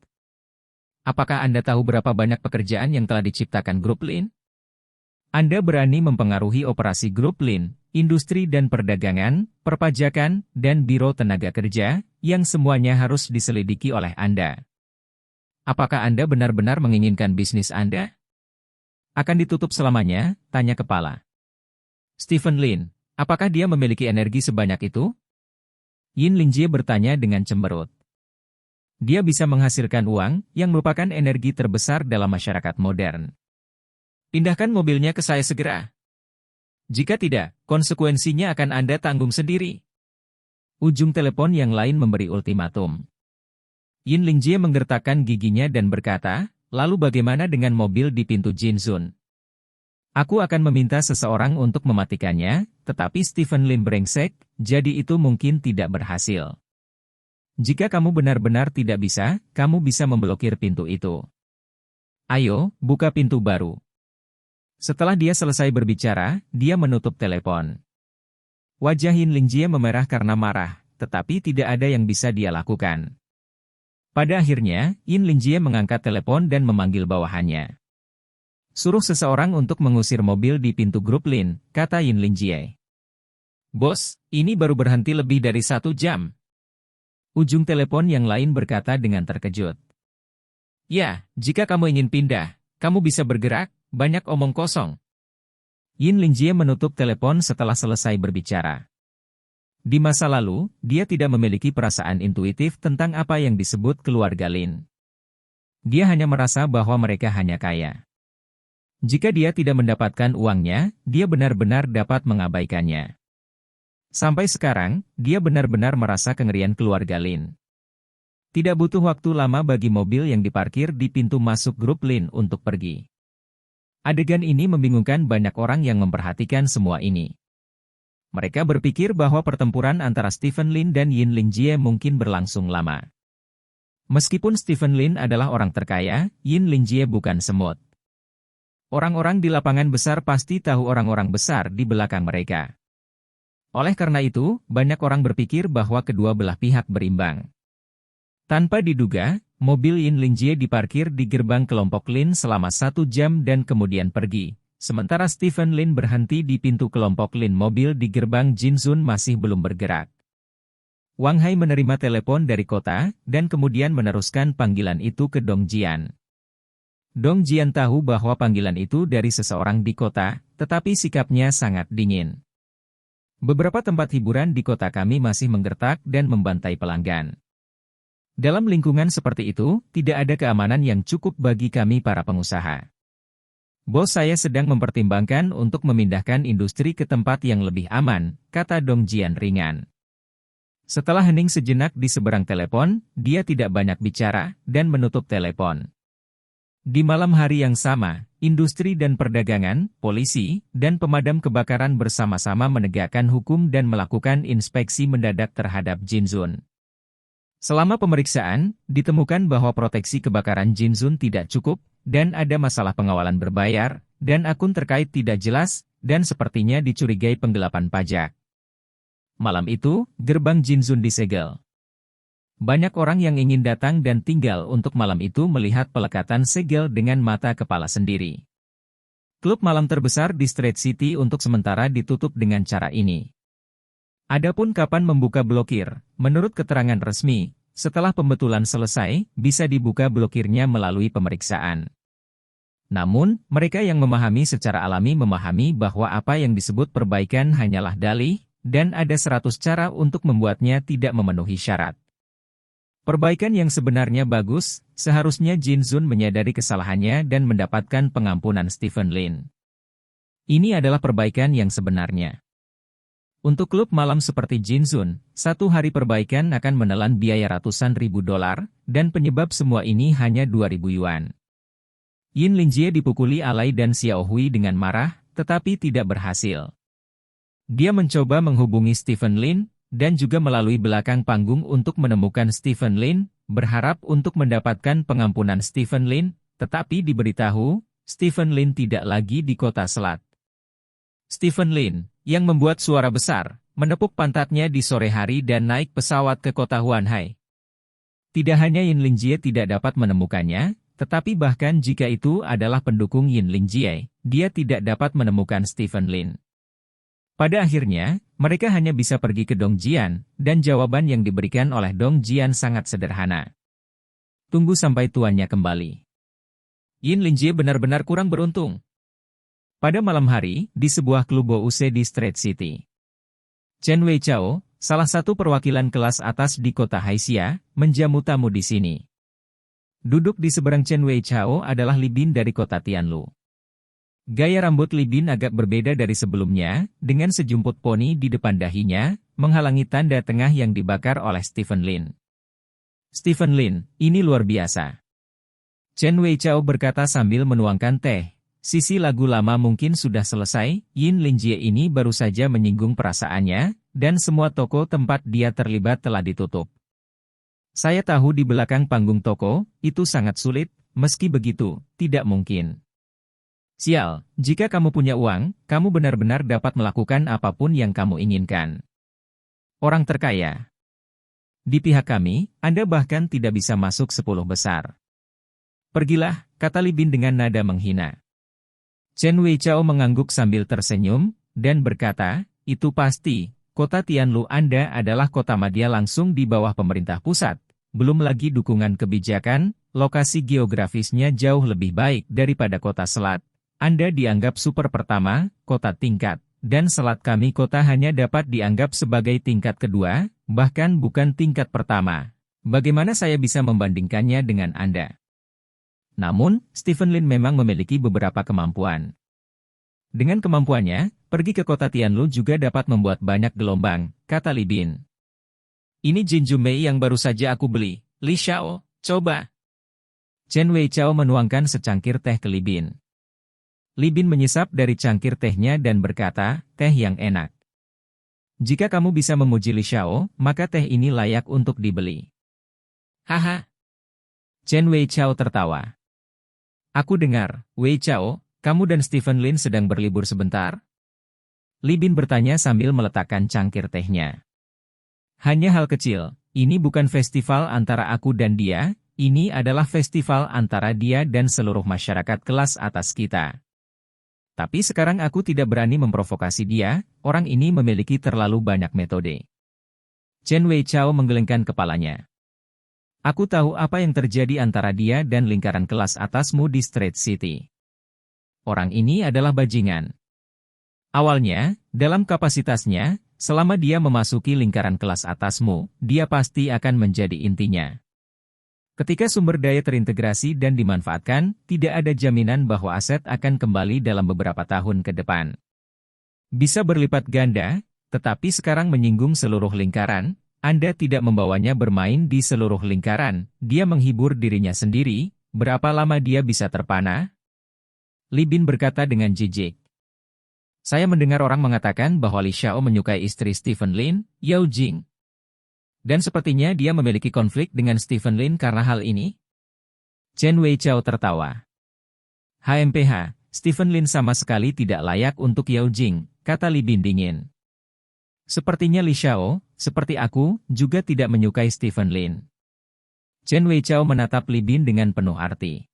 Speaker 1: Apakah Anda tahu berapa banyak pekerjaan yang telah diciptakan Grup Lin? Anda berani mempengaruhi operasi Grup Lin, industri dan perdagangan, perpajakan, dan biro tenaga kerja, yang semuanya harus diselidiki oleh Anda. Apakah Anda benar-benar menginginkan bisnis Anda? Akan ditutup selamanya? Tanya kepala. Stephen Lin, apakah dia memiliki energi sebanyak itu? Yin Lingjie bertanya dengan cemberut. Dia bisa menghasilkan uang, yang merupakan energi terbesar dalam masyarakat modern. Pindahkan mobilnya ke saya segera. Jika tidak, konsekuensinya akan Anda tanggung sendiri. Ujung telepon yang lain memberi ultimatum. Yin Lingjie menggertakkan giginya dan berkata, lalu bagaimana dengan mobil di pintu Jinzun? Aku akan meminta seseorang untuk mematikannya, tetapi Stephen Lin brengsek, jadi itu mungkin tidak berhasil. Jika kamu benar-benar tidak bisa, kamu bisa memblokir pintu itu. Ayo, buka pintu baru. Setelah dia selesai berbicara, dia menutup telepon. Wajah Yin Lingjie memerah karena marah, tetapi tidak ada yang bisa dia lakukan. Pada akhirnya, Yin Lingjie mengangkat telepon dan memanggil bawahannya. Suruh seseorang untuk mengusir mobil di pintu Grup Lin, kata Yin Lingjie. Bos, ini baru berhenti lebih dari 1 jam. Ujung telepon yang lain berkata dengan terkejut. Ya, jika kamu ingin pindah, kamu bisa bergerak, banyak omong kosong. Yin Lingjie menutup telepon setelah selesai berbicara. Di masa lalu, dia tidak memiliki perasaan intuitif tentang apa yang disebut keluarga Lin. Dia hanya merasa bahwa mereka hanya kaya. Jika dia tidak mendapatkan uangnya, dia benar-benar dapat mengabaikannya. Sampai sekarang, dia benar-benar merasa kengerian keluarga Lin. Tidak butuh waktu lama bagi mobil yang diparkir di pintu masuk Grup Lin untuk pergi. Adegan ini membingungkan banyak orang yang memperhatikan semua ini. Mereka berpikir bahwa pertempuran antara Stephen Lin dan Yin Lingjie mungkin berlangsung lama. Meskipun Stephen Lin adalah orang terkaya, Yin Lingjie bukan semut. Orang-orang di lapangan besar pasti tahu orang-orang besar di belakang mereka. Oleh karena itu, banyak orang berpikir bahwa kedua belah pihak berimbang. Tanpa diduga, mobil Yin Lingjie diparkir di gerbang kelompok Lin selama 1 jam dan kemudian pergi. Sementara Stephen Lin berhenti di pintu kelompok Lin, mobil di gerbang Jinzun masih belum bergerak. Wang Hai menerima telepon dari kota, dan kemudian meneruskan panggilan itu ke Dong Jian. Dong Jian tahu bahwa panggilan itu dari seseorang di kota, tetapi sikapnya sangat dingin. Beberapa tempat hiburan di kota kami masih menggertak dan membantai pelanggan. Dalam lingkungan seperti itu, tidak ada keamanan yang cukup bagi kami para pengusaha. Bos saya sedang mempertimbangkan untuk memindahkan industri ke tempat yang lebih aman, kata Dong Jian ringan. Setelah hening sejenak di seberang telepon, dia tidak banyak bicara, dan menutup telepon. Di malam hari yang sama, industri dan perdagangan, polisi, dan pemadam kebakaran bersama-sama menegakkan hukum dan melakukan inspeksi mendadak terhadap Jinzun. Selama pemeriksaan, ditemukan bahwa proteksi kebakaran Jinzun tidak cukup, dan ada masalah pengawalan berbayar, dan akun terkait tidak jelas, dan sepertinya dicurigai penggelapan pajak. Malam itu, gerbang Jinzun disegel. Banyak orang yang ingin datang dan tinggal untuk malam itu melihat pelekatan segel dengan mata kepala sendiri. Klub malam terbesar di Street City untuk sementara ditutup dengan cara ini. Adapun kapan membuka blokir, menurut keterangan resmi, Setelah pembetulan selesai, bisa dibuka blokirnya melalui pemeriksaan. Namun, mereka yang memahami secara alami memahami bahwa apa yang disebut perbaikan hanyalah dalih, dan ada 100 cara untuk membuatnya tidak memenuhi syarat. Perbaikan yang sebenarnya bagus, seharusnya Jin Zun menyadari kesalahannya dan mendapatkan pengampunan Stephen Lin. Ini adalah perbaikan yang sebenarnya. Untuk klub malam seperti Jin Zun, satu hari perbaikan akan menelan biaya ratusan ribu dolar, dan penyebab semua ini hanya 2.000 yuan. Yin Linjie dipukuli alay dan Xiao Hui dengan marah, tetapi tidak berhasil. Dia mencoba menghubungi Stephen Lin, dan juga melalui belakang panggung untuk menemukan Stephen Lin, berharap untuk mendapatkan pengampunan Stephen Lin, tetapi diberitahu, Stephen Lin tidak lagi di kota Selat. Stephen Lin, yang membuat suara besar, menepuk pantatnya di sore hari dan naik pesawat ke kota Huanhai. Tidak hanya Yin Linjie tidak dapat menemukannya, tetapi bahkan jika itu adalah pendukung Yin Linjie, dia tidak dapat menemukan Stephen Lin. Pada akhirnya, mereka hanya bisa pergi ke Dong Jian, dan jawaban yang diberikan oleh Dong Jian sangat sederhana. Tunggu sampai tuannya kembali. Yin Linjie benar-benar kurang beruntung. Pada malam hari, di sebuah klub Bouse di Street City, Chen Weichao, salah satu perwakilan kelas atas di kota Haixia, menjamu tamu di sini. Duduk di seberang Chen Weichao adalah Li Bin dari kota Tianlu. Gaya rambut Li Bin agak berbeda dari sebelumnya, dengan sejumput poni di depan dahinya, menghalangi tanda tengah yang dibakar oleh Stephen Lin. Stephen Lin, ini luar biasa. Chen Weichao berkata sambil menuangkan teh. Sisi lagu lama mungkin sudah selesai, Yin Linjie ini baru saja menyinggung perasaannya, dan semua toko tempat dia terlibat telah ditutup. Saya tahu di belakang panggung toko, itu sangat sulit, meski begitu, tidak mungkin. Sial, jika kamu punya uang, kamu benar-benar dapat melakukan apapun yang kamu inginkan. Orang terkaya. Di pihak kami, Anda bahkan tidak bisa masuk 10 besar. Pergilah, kata Li Bin dengan nada menghina. Chen Weichao mengangguk sambil tersenyum, dan berkata, itu pasti, kota Tianlu Anda adalah kota madya langsung di bawah pemerintah pusat. Belum lagi dukungan kebijakan, lokasi geografisnya jauh lebih baik daripada kota Selat. Anda dianggap super pertama, kota tingkat, dan Selat kami kota hanya dapat dianggap sebagai tingkat kedua, bahkan bukan tingkat pertama. Bagaimana saya bisa membandingkannya dengan Anda? Namun, Stephen Lin memang memiliki beberapa kemampuan. Dengan kemampuannya, pergi ke kota Tianlu juga dapat membuat banyak gelombang, kata Li Bin. Ini Jinju Mei yang baru saja aku beli. Li Xiao, coba. Chen Weichao menuangkan secangkir teh ke Li Bin. Li Bin menyesap dari cangkir tehnya dan berkata, teh yang enak. Jika kamu bisa memuji Li Xiao, maka teh ini layak untuk dibeli. Haha. Chen Weichao tertawa. Aku dengar, Weichao, kamu dan Stephen Lin sedang berlibur sebentar? Li Bin bertanya sambil meletakkan cangkir tehnya. Hanya hal kecil, ini bukan festival antara aku dan dia, ini adalah festival antara dia dan seluruh masyarakat kelas atas kita. Tapi sekarang aku tidak berani memprovokasi dia, orang ini memiliki terlalu banyak metode. Chen Weichao menggelengkan kepalanya. Aku tahu apa yang terjadi antara dia dan lingkaran kelas atasmu di Street City. Orang ini adalah bajingan. Awalnya, dalam kapasitasnya, selama dia memasuki lingkaran kelas atasmu, dia pasti akan menjadi intinya. Ketika sumber daya terintegrasi dan dimanfaatkan, tidak ada jaminan bahwa aset akan kembali dalam beberapa tahun ke depan. Bisa berlipat ganda, tetapi sekarang menyinggung seluruh lingkaran, Anda tidak membawanya bermain di seluruh lingkaran, dia menghibur dirinya sendiri, berapa lama dia bisa terpana? Li Bin berkata dengan jijik. Saya mendengar orang mengatakan bahwa Li Xiao menyukai istri Stephen Lin, Yao Jing. Dan sepertinya dia memiliki konflik dengan Stephen Lin karena hal ini? Chen Weichao tertawa. HMPH, Stephen Lin sama sekali tidak layak untuk Yao Jing, kata Li Bin dingin. Sepertinya Li Xiao, seperti aku, juga tidak menyukai Stephen Lin. Chen Weichao menatap Li Bin dengan penuh arti.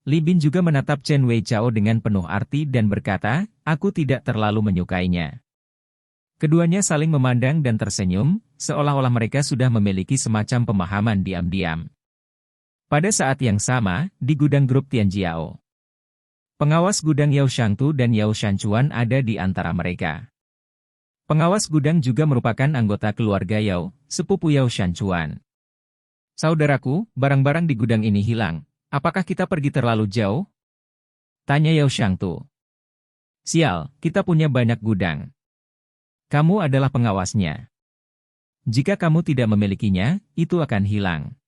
Speaker 1: Li Bin juga menatap Chen Weichao dengan penuh arti dan berkata, aku tidak terlalu menyukainya. Keduanya saling memandang dan tersenyum, seolah-olah mereka sudah memiliki semacam pemahaman diam-diam. Pada saat yang sama, di gudang grup Tianjiao, pengawas gudang Yao Shangtu dan Yao Shanchuan ada di antara mereka. Pengawas gudang juga merupakan anggota keluarga Yao, sepupu Yao Shanchuan. Saudaraku, barang-barang di gudang ini hilang. Apakah kita pergi terlalu jauh? Tanya Yao Shangtu. Sial, kita punya banyak gudang. Kamu adalah pengawasnya. Jika kamu tidak memilikinya, itu akan hilang.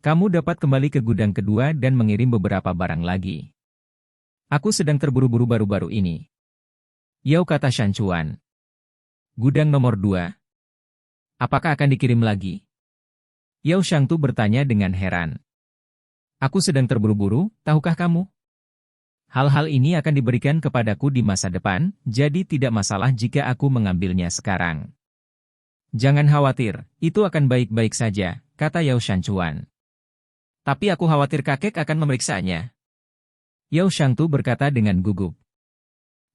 Speaker 1: Kamu dapat kembali ke gudang kedua dan mengirim beberapa barang lagi. Aku sedang terburu-buru baru-baru ini. Yao kata Shanchuan. Gudang nomor 2. Apakah akan dikirim lagi? Yao Shangtu bertanya dengan heran. Aku sedang terburu-buru, tahukah kamu? Hal-hal ini akan diberikan kepadaku di masa depan, jadi tidak masalah jika aku mengambilnya sekarang. Jangan khawatir, itu akan baik-baik saja, kata Yao Shanchuan. Tapi aku khawatir kakek akan memeriksanya. Yao Shangtu berkata dengan gugup.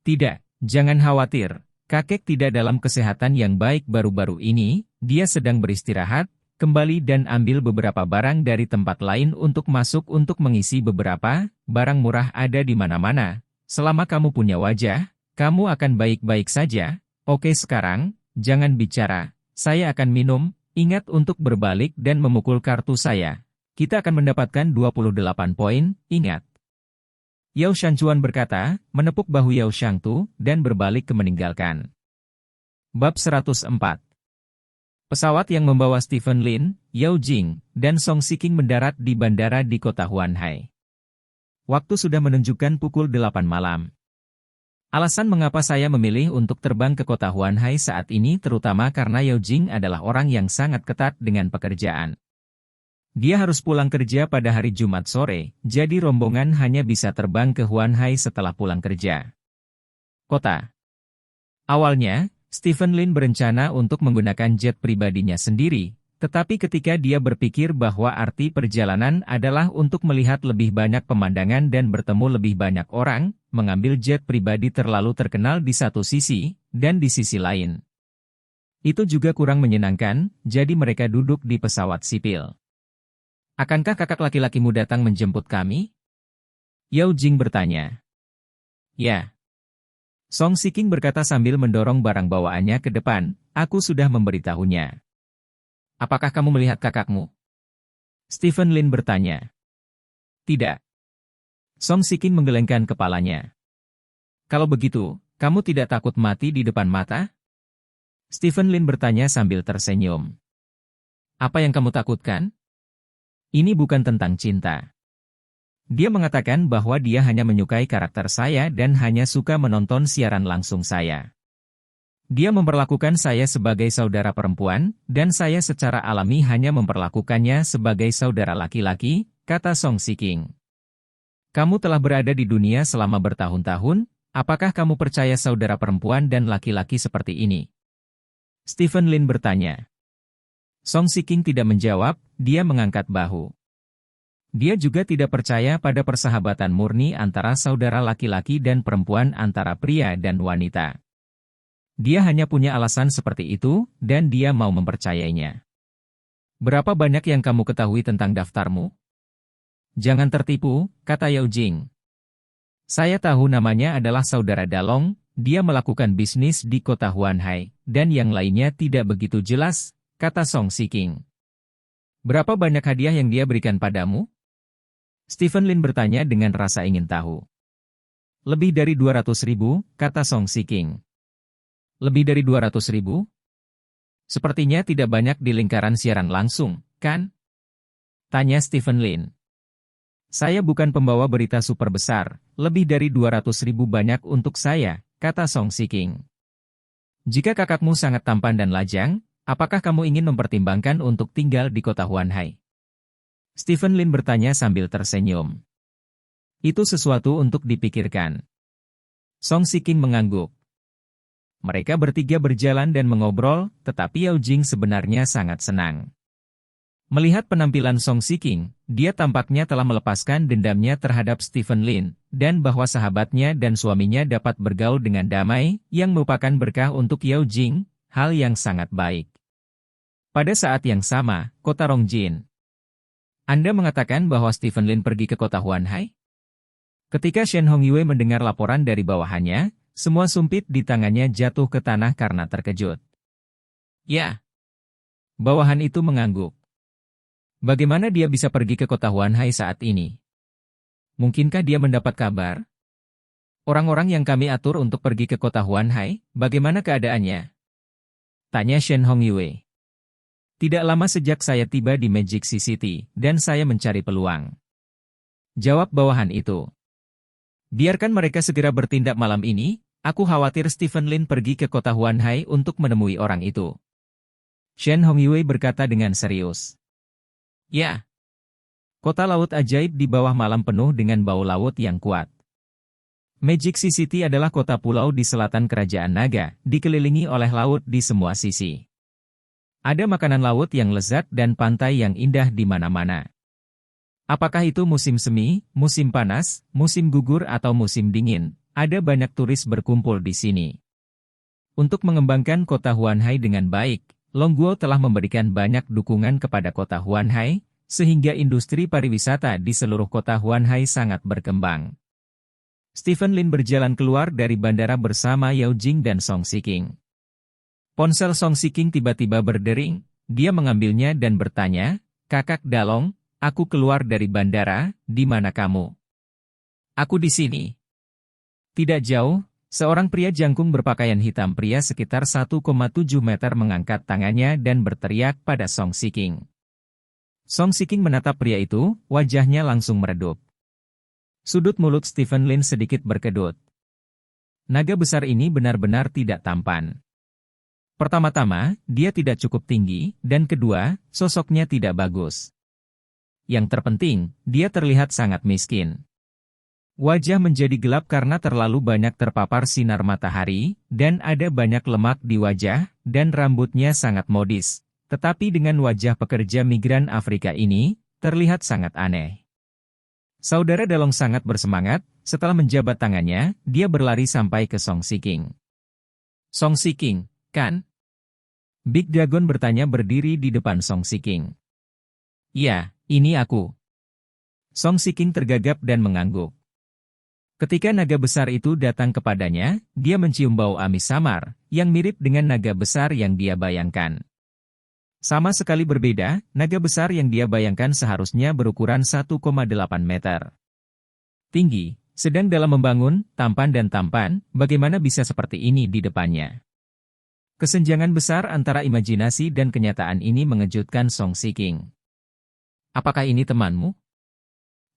Speaker 1: Tidak, jangan khawatir. Kakek tidak dalam kesehatan yang baik baru-baru ini, dia sedang beristirahat, kembali dan ambil beberapa barang dari tempat lain untuk masuk untuk mengisi beberapa, barang murah ada di mana-mana. Selama kamu punya wajah, kamu akan baik-baik saja. Oke sekarang, jangan bicara, saya akan minum, ingat untuk berbalik dan memukul kartu saya. Kita akan mendapatkan 28 poin, ingat. Yao Shanchuan berkata, menepuk bahu Yao Shangtu, dan berbalik ke meninggalkan. Bab 104. Pesawat yang membawa Stephen Lin, Yao Jing, dan Song Shiking mendarat di bandara di kota Huanhai. Waktu sudah menunjukkan pukul 8 malam. Alasan mengapa saya memilih untuk terbang ke kota Huanhai saat ini terutama karena Yao Jing adalah orang yang sangat ketat dengan pekerjaan. Dia harus pulang kerja pada hari Jumat sore, jadi rombongan hanya bisa terbang ke Huanhai setelah pulang kerja. Kota. Awalnya, Stephen Lin berencana untuk menggunakan jet pribadinya sendiri, tetapi ketika dia berpikir bahwa arti perjalanan adalah untuk melihat lebih banyak pemandangan dan bertemu lebih banyak orang, mengambil jet pribadi terlalu terkenal di satu sisi, dan di sisi lain. Itu juga kurang menyenangkan, jadi mereka duduk di pesawat sipil. Akankah kakak laki-lakimu datang menjemput kami? Yao Jing bertanya. Ya. Song Shiking berkata sambil mendorong barang bawaannya ke depan, aku sudah memberitahunya. Apakah kamu melihat kakakmu? Stephen Lin bertanya. Tidak. Song Shiking menggelengkan kepalanya. Kalau begitu, kamu tidak takut mati di depan mata? Stephen Lin bertanya sambil tersenyum. Apa yang kamu takutkan? Ini bukan tentang cinta. Dia mengatakan bahwa dia hanya menyukai karakter saya dan hanya suka menonton siaran langsung saya. Dia memperlakukan saya sebagai saudara perempuan, dan saya secara alami hanya memperlakukannya sebagai saudara laki-laki, kata Song Shiking. Kamu telah berada di dunia selama bertahun-tahun, apakah kamu percaya saudara perempuan dan laki-laki seperti ini? Stephen Lin bertanya. Song Shiking tidak menjawab, dia mengangkat bahu. Dia juga tidak percaya pada persahabatan murni antara saudara laki-laki dan perempuan antara pria dan wanita. Dia hanya punya alasan seperti itu, dan dia mau mempercayainya. Berapa banyak yang kamu ketahui tentang daftarmu? Jangan tertipu, kata Yao Jing. Saya tahu namanya adalah saudara Dalong, dia melakukan bisnis di kota Huanhai, dan yang lainnya tidak begitu jelas, kata Song Shiking. Berapa banyak hadiah yang dia berikan padamu? Stephen Lin bertanya dengan rasa ingin tahu. Lebih dari 200.000, kata Song Shiking. Lebih dari 200.000? Sepertinya tidak banyak di lingkaran siaran langsung, kan? Tanya Stephen Lin. Saya bukan pembawa berita super besar, lebih dari 200.000 banyak untuk saya, kata Song Shiking. Jika kakakmu sangat tampan dan lajang, apakah kamu ingin mempertimbangkan untuk tinggal di kota Huanhai? Stephen Lin bertanya sambil tersenyum. Itu sesuatu untuk dipikirkan. Song Shiking mengangguk. Mereka bertiga berjalan dan mengobrol, tetapi Yao Jing sebenarnya sangat senang. Melihat penampilan Song Shiking, dia tampaknya telah melepaskan dendamnya terhadap Stephen Lin, dan bahwa sahabatnya dan suaminya dapat bergaul dengan damai, yang merupakan berkah untuk Yao Jing, hal yang sangat baik. Pada saat yang sama, kota Rongjin. Anda mengatakan bahwa Stephen Lin pergi ke kota Huanhai? Ketika Shen Hongyue mendengar laporan dari bawahannya, semua sumpit di tangannya jatuh ke tanah karena terkejut. Ya. Bawahan itu mengangguk. Bagaimana dia bisa pergi ke kota Huanhai saat ini? Mungkinkah dia mendapat kabar? Orang-orang yang kami atur untuk pergi ke kota Huanhai, bagaimana keadaannya? Tanya Shen Hongyue. Tidak lama sejak saya tiba di Magic City, dan saya mencari peluang. Jawab bawahan itu. Biarkan mereka segera bertindak malam ini, aku khawatir Stephen Lin pergi ke kota Huanhai untuk menemui orang itu. Shen Hongyue berkata dengan serius. Ya. Kota laut ajaib di bawah malam penuh dengan bau laut yang kuat. Magic City adalah kota pulau di selatan kerajaan naga, dikelilingi oleh laut di semua sisi. Ada makanan laut yang lezat dan pantai yang indah di mana-mana. Apakah itu musim semi, musim panas, musim gugur atau musim dingin, ada banyak turis berkumpul di sini. Untuk mengembangkan kota Huanhai dengan baik, Longguo telah memberikan banyak dukungan kepada kota Huanhai, sehingga industri pariwisata di seluruh kota Huanhai sangat berkembang. Stephen Lin berjalan keluar dari bandara bersama Yao Jing dan Song Shiking. Ponsel Song Shiking tiba-tiba berdering, dia mengambilnya dan bertanya, "Kakak Dalong, aku keluar dari bandara, di mana kamu?" "Aku di sini." Tidak jauh, seorang pria jangkung berpakaian hitam pria sekitar 1,7 meter mengangkat tangannya dan berteriak pada Song Shiking. Song Shiking menatap pria itu, wajahnya langsung meredup. Sudut mulut Stephen Lin sedikit berkedut. Naga besar ini benar-benar tidak tampan. Pertama-tama, dia tidak cukup tinggi, dan kedua, sosoknya tidak bagus. Yang terpenting, dia terlihat sangat miskin. Wajah menjadi gelap karena terlalu banyak terpapar sinar matahari, dan ada banyak lemak di wajah, dan rambutnya sangat modis. Tetapi dengan wajah pekerja migran Afrika ini, terlihat sangat aneh. Saudara Dalong sangat bersemangat, setelah menjabat tangannya, dia berlari sampai ke Song Shiking. "Song Shiking, kan?" Big Dragon bertanya berdiri di depan Song Shiking. "Ya, ini aku." Song Shiking tergagap dan mengangguk. Ketika naga besar itu datang kepadanya, dia mencium bau amis samar, yang mirip dengan naga besar yang dia bayangkan. Sama sekali berbeda, naga besar yang dia bayangkan seharusnya berukuran 1,8 meter. Tinggi, sedang dalam membangun, tampan, bagaimana bisa seperti ini di depannya? Kesenjangan besar antara imajinasi dan kenyataan ini mengejutkan Song Shiking. "Apakah ini temanmu?"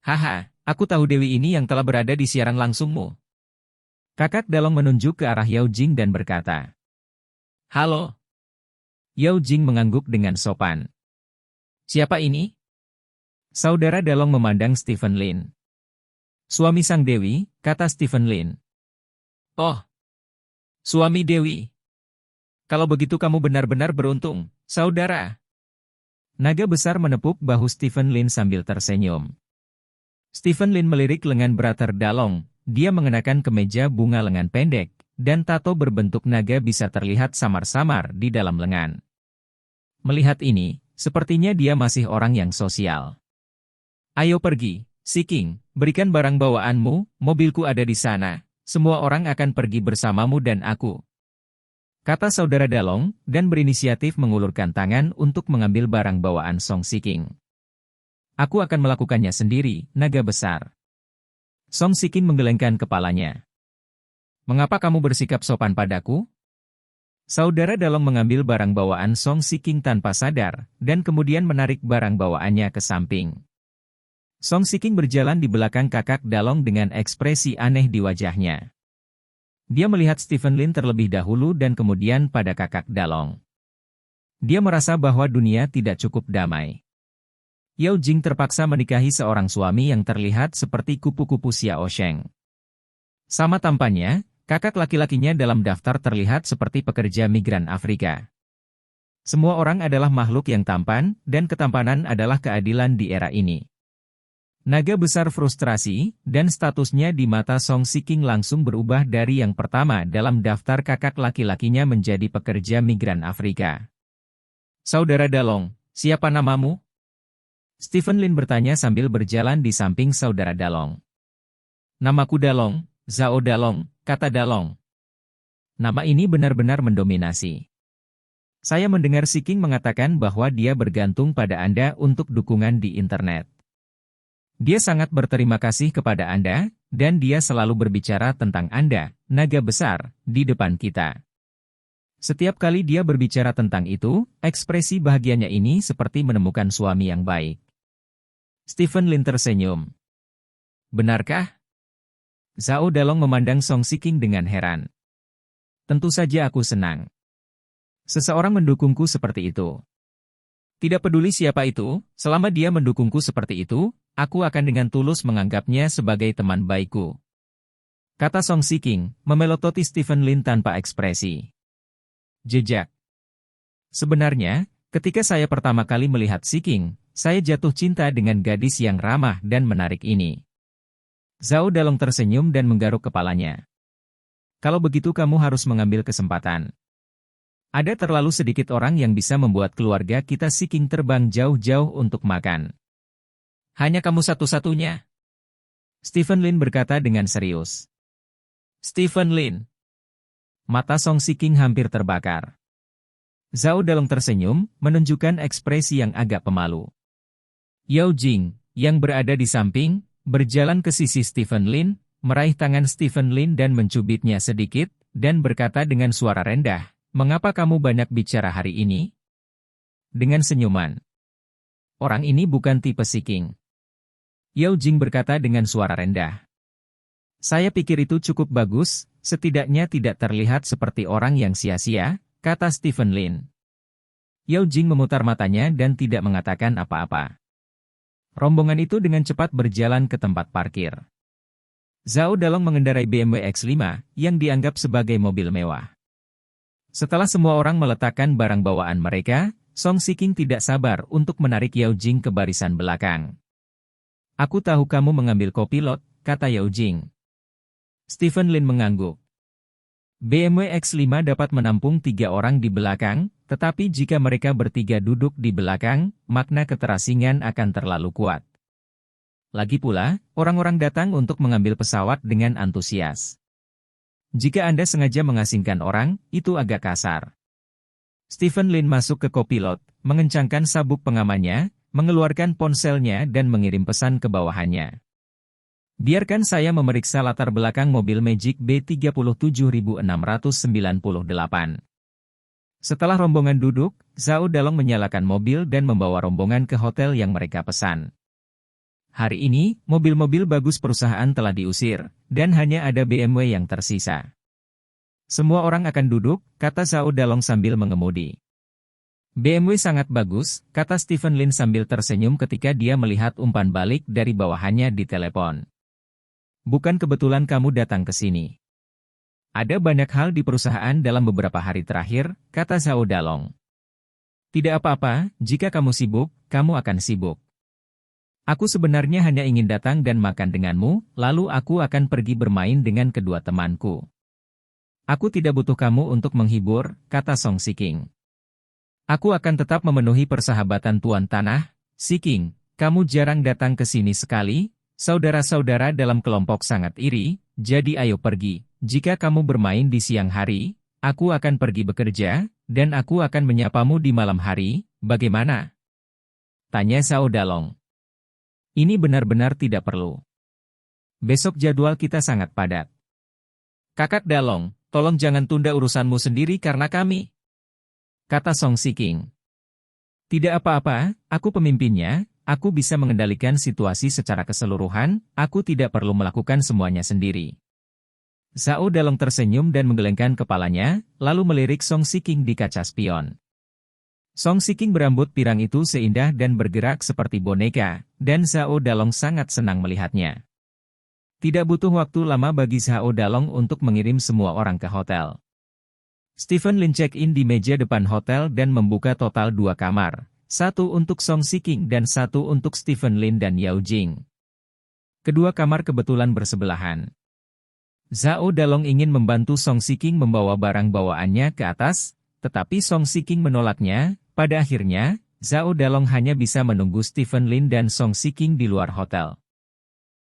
Speaker 1: "Haha, aku tahu Dewi ini yang telah berada di siaran langsungmu." Kakak Dalong menunjuk ke arah Yao Jing dan berkata, "Halo." Yao Jing mengangguk dengan sopan. "Siapa ini?" Saudara Dalong memandang Stephen Lin. "Suami sang Dewi," kata Stephen Lin. "Oh, suami Dewi. Kalau begitu kamu benar-benar beruntung, saudara." Naga besar menepuk bahu Stephen Lin sambil tersenyum. Stephen Lin melirik lengan Brother Dalong, dia mengenakan kemeja bunga lengan pendek, dan tato berbentuk naga bisa terlihat samar-samar di dalam lengan. Melihat ini, sepertinya dia masih orang yang sosial. "Ayo pergi, Shiking, berikan barang bawaanmu, mobilku ada di sana, semua orang akan pergi bersamamu dan aku," kata saudara Dalong, dan berinisiatif mengulurkan tangan untuk mengambil barang bawaan Song Shiking. "Aku akan melakukannya sendiri, naga besar." Song Shiking menggelengkan kepalanya. "Mengapa kamu bersikap sopan padaku?" Saudara Dalong mengambil barang bawaan Song Shiking tanpa sadar, dan kemudian menarik barang bawaannya ke samping. Song Shiking berjalan di belakang kakak Dalong dengan ekspresi aneh di wajahnya. Dia melihat Stephen Lin terlebih dahulu dan kemudian pada kakak Dalong. Dia merasa bahwa dunia tidak cukup damai. Yao Jing terpaksa menikahi seorang suami yang terlihat seperti kupu-kupu Xiao Sheng. Sama tampannya, kakak laki-lakinya dalam daftar terlihat seperti pekerja migran Afrika. Semua orang adalah makhluk yang tampan, dan ketampanan adalah keadilan di era ini. Naga besar frustrasi, dan statusnya di mata Song Shiking langsung berubah dari yang pertama dalam daftar kakak laki-lakinya menjadi pekerja migran Afrika. Saudara Dalong, siapa namamu? Stephen Lin bertanya sambil berjalan di samping saudara Dalong. Namaku Dalong, Zhao Dalong, kata Dalong. Nama ini benar-benar mendominasi. Saya mendengar Si King mengatakan bahwa dia bergantung pada Anda untuk dukungan di internet. Dia sangat berterima kasih kepada Anda, dan dia selalu berbicara tentang Anda, naga besar, di depan kita. Setiap kali dia berbicara tentang itu, ekspresi bahagianya ini seperti menemukan suami yang baik. Stephen Lin tersenyum. Benarkah? Zhao Dalong memandang Song Si King dengan heran. Tentu saja aku senang. Seseorang mendukungku seperti itu. Tidak peduli siapa itu, selama dia mendukungku seperti itu, aku akan dengan tulus menganggapnya sebagai teman baikku. Kata Song Si King, memelototi Stephen Lin tanpa ekspresi. Jejak. Sebenarnya, ketika saya pertama kali melihat Si King, saya jatuh cinta dengan gadis yang ramah dan menarik ini. Zhao Dalong tersenyum dan menggaruk kepalanya. Kalau begitu kamu harus mengambil kesempatan. Ada terlalu sedikit orang yang bisa membuat keluarga kita Si King terbang jauh-jauh untuk makan. Hanya kamu satu-satunya. Stephen Lin berkata dengan serius. Stephen Lin. Mata Song Si King hampir terbakar. Zhao Dalong tersenyum, menunjukkan ekspresi yang agak pemalu. Yao Jing, yang berada di samping, berjalan ke sisi Stephen Lin, meraih tangan Stephen Lin dan mencubitnya sedikit, dan berkata dengan suara rendah, mengapa kamu banyak bicara hari ini? Dengan senyuman. Orang ini bukan tipe Si King. Yao Jing berkata dengan suara rendah. Saya pikir itu cukup bagus, setidaknya tidak terlihat seperti orang yang sia-sia, kata Stephen Lin. Yao Jing memutar matanya dan tidak mengatakan apa-apa. Rombongan itu dengan cepat berjalan ke tempat parkir. Zhao Dalong mengendarai BMW X5, yang dianggap sebagai mobil mewah. Setelah semua orang meletakkan barang bawaan mereka, Song Si King tidak sabar untuk menarik Yao Jing ke barisan belakang. Aku tahu kamu mengambil kopilot, kata Yao Jing. Stephen Lin mengangguk. BMW X5 dapat menampung 3 orang di belakang, tetapi jika mereka bertiga duduk di belakang, makna keterasingan akan terlalu kuat. Lagi pula, orang-orang datang untuk mengambil pesawat dengan antusias. Jika Anda sengaja mengasingkan orang, itu agak kasar. Stephen Lin masuk ke kopilot, mengencangkan sabuk pengamannya, mengeluarkan ponselnya dan mengirim pesan ke bawahannya. Biarkan saya memeriksa latar belakang mobil Magic B37698. Setelah rombongan duduk, Zhao Dalong menyalakan mobil dan membawa rombongan ke hotel yang mereka pesan. Hari ini, mobil-mobil bagus perusahaan telah diusir, dan hanya ada BMW yang tersisa. Semua orang akan duduk, kata Zhao Dalong sambil mengemudi. BMW sangat bagus, kata Stephen Lin sambil tersenyum ketika dia melihat umpan balik dari bawahannya di telepon. Bukan kebetulan kamu datang ke sini. Ada banyak hal di perusahaan dalam beberapa hari terakhir, kata Zhao Dalong. Tidak apa-apa, jika kamu sibuk, kamu akan sibuk. Aku sebenarnya hanya ingin datang dan makan denganmu, lalu aku akan pergi bermain dengan kedua temanku. Aku tidak butuh kamu untuk menghibur, kata Song Si King. Aku akan tetap memenuhi persahabatan Tuan Tanah, Si King, kamu jarang datang ke sini sekali, saudara-saudara dalam kelompok sangat iri, jadi ayo pergi, jika kamu bermain di siang hari, aku akan pergi bekerja, dan aku akan menyapamu di malam hari, bagaimana? Tanya Zhao Dalong. Ini benar-benar tidak perlu. Besok jadwal kita sangat padat. Kakak Dalong, tolong jangan tunda urusanmu sendiri karena kami. Kata Song Si King. Tidak apa-apa, aku pemimpinnya, aku bisa mengendalikan situasi secara keseluruhan, aku tidak perlu melakukan semuanya sendiri. Zhao Dalong tersenyum dan menggelengkan kepalanya, lalu melirik Song Si King di kaca spion. Song Si King berambut pirang itu seindah dan bergerak seperti boneka, dan Zhao Dalong sangat senang melihatnya. Tidak butuh waktu lama bagi Zhao Dalong untuk mengirim semua orang ke hotel. Stephen Lin check-in di meja depan hotel dan membuka total 2 kamar, satu untuk Song Si King dan satu untuk Stephen Lin dan Yao Jing. Kedua kamar kebetulan bersebelahan. Zhao Dalong ingin membantu Song Si King membawa barang bawaannya ke atas, tetapi Song Si King menolaknya. Pada akhirnya, Zhao Dalong hanya bisa menunggu Stephen Lin dan Song Shiking di luar hotel.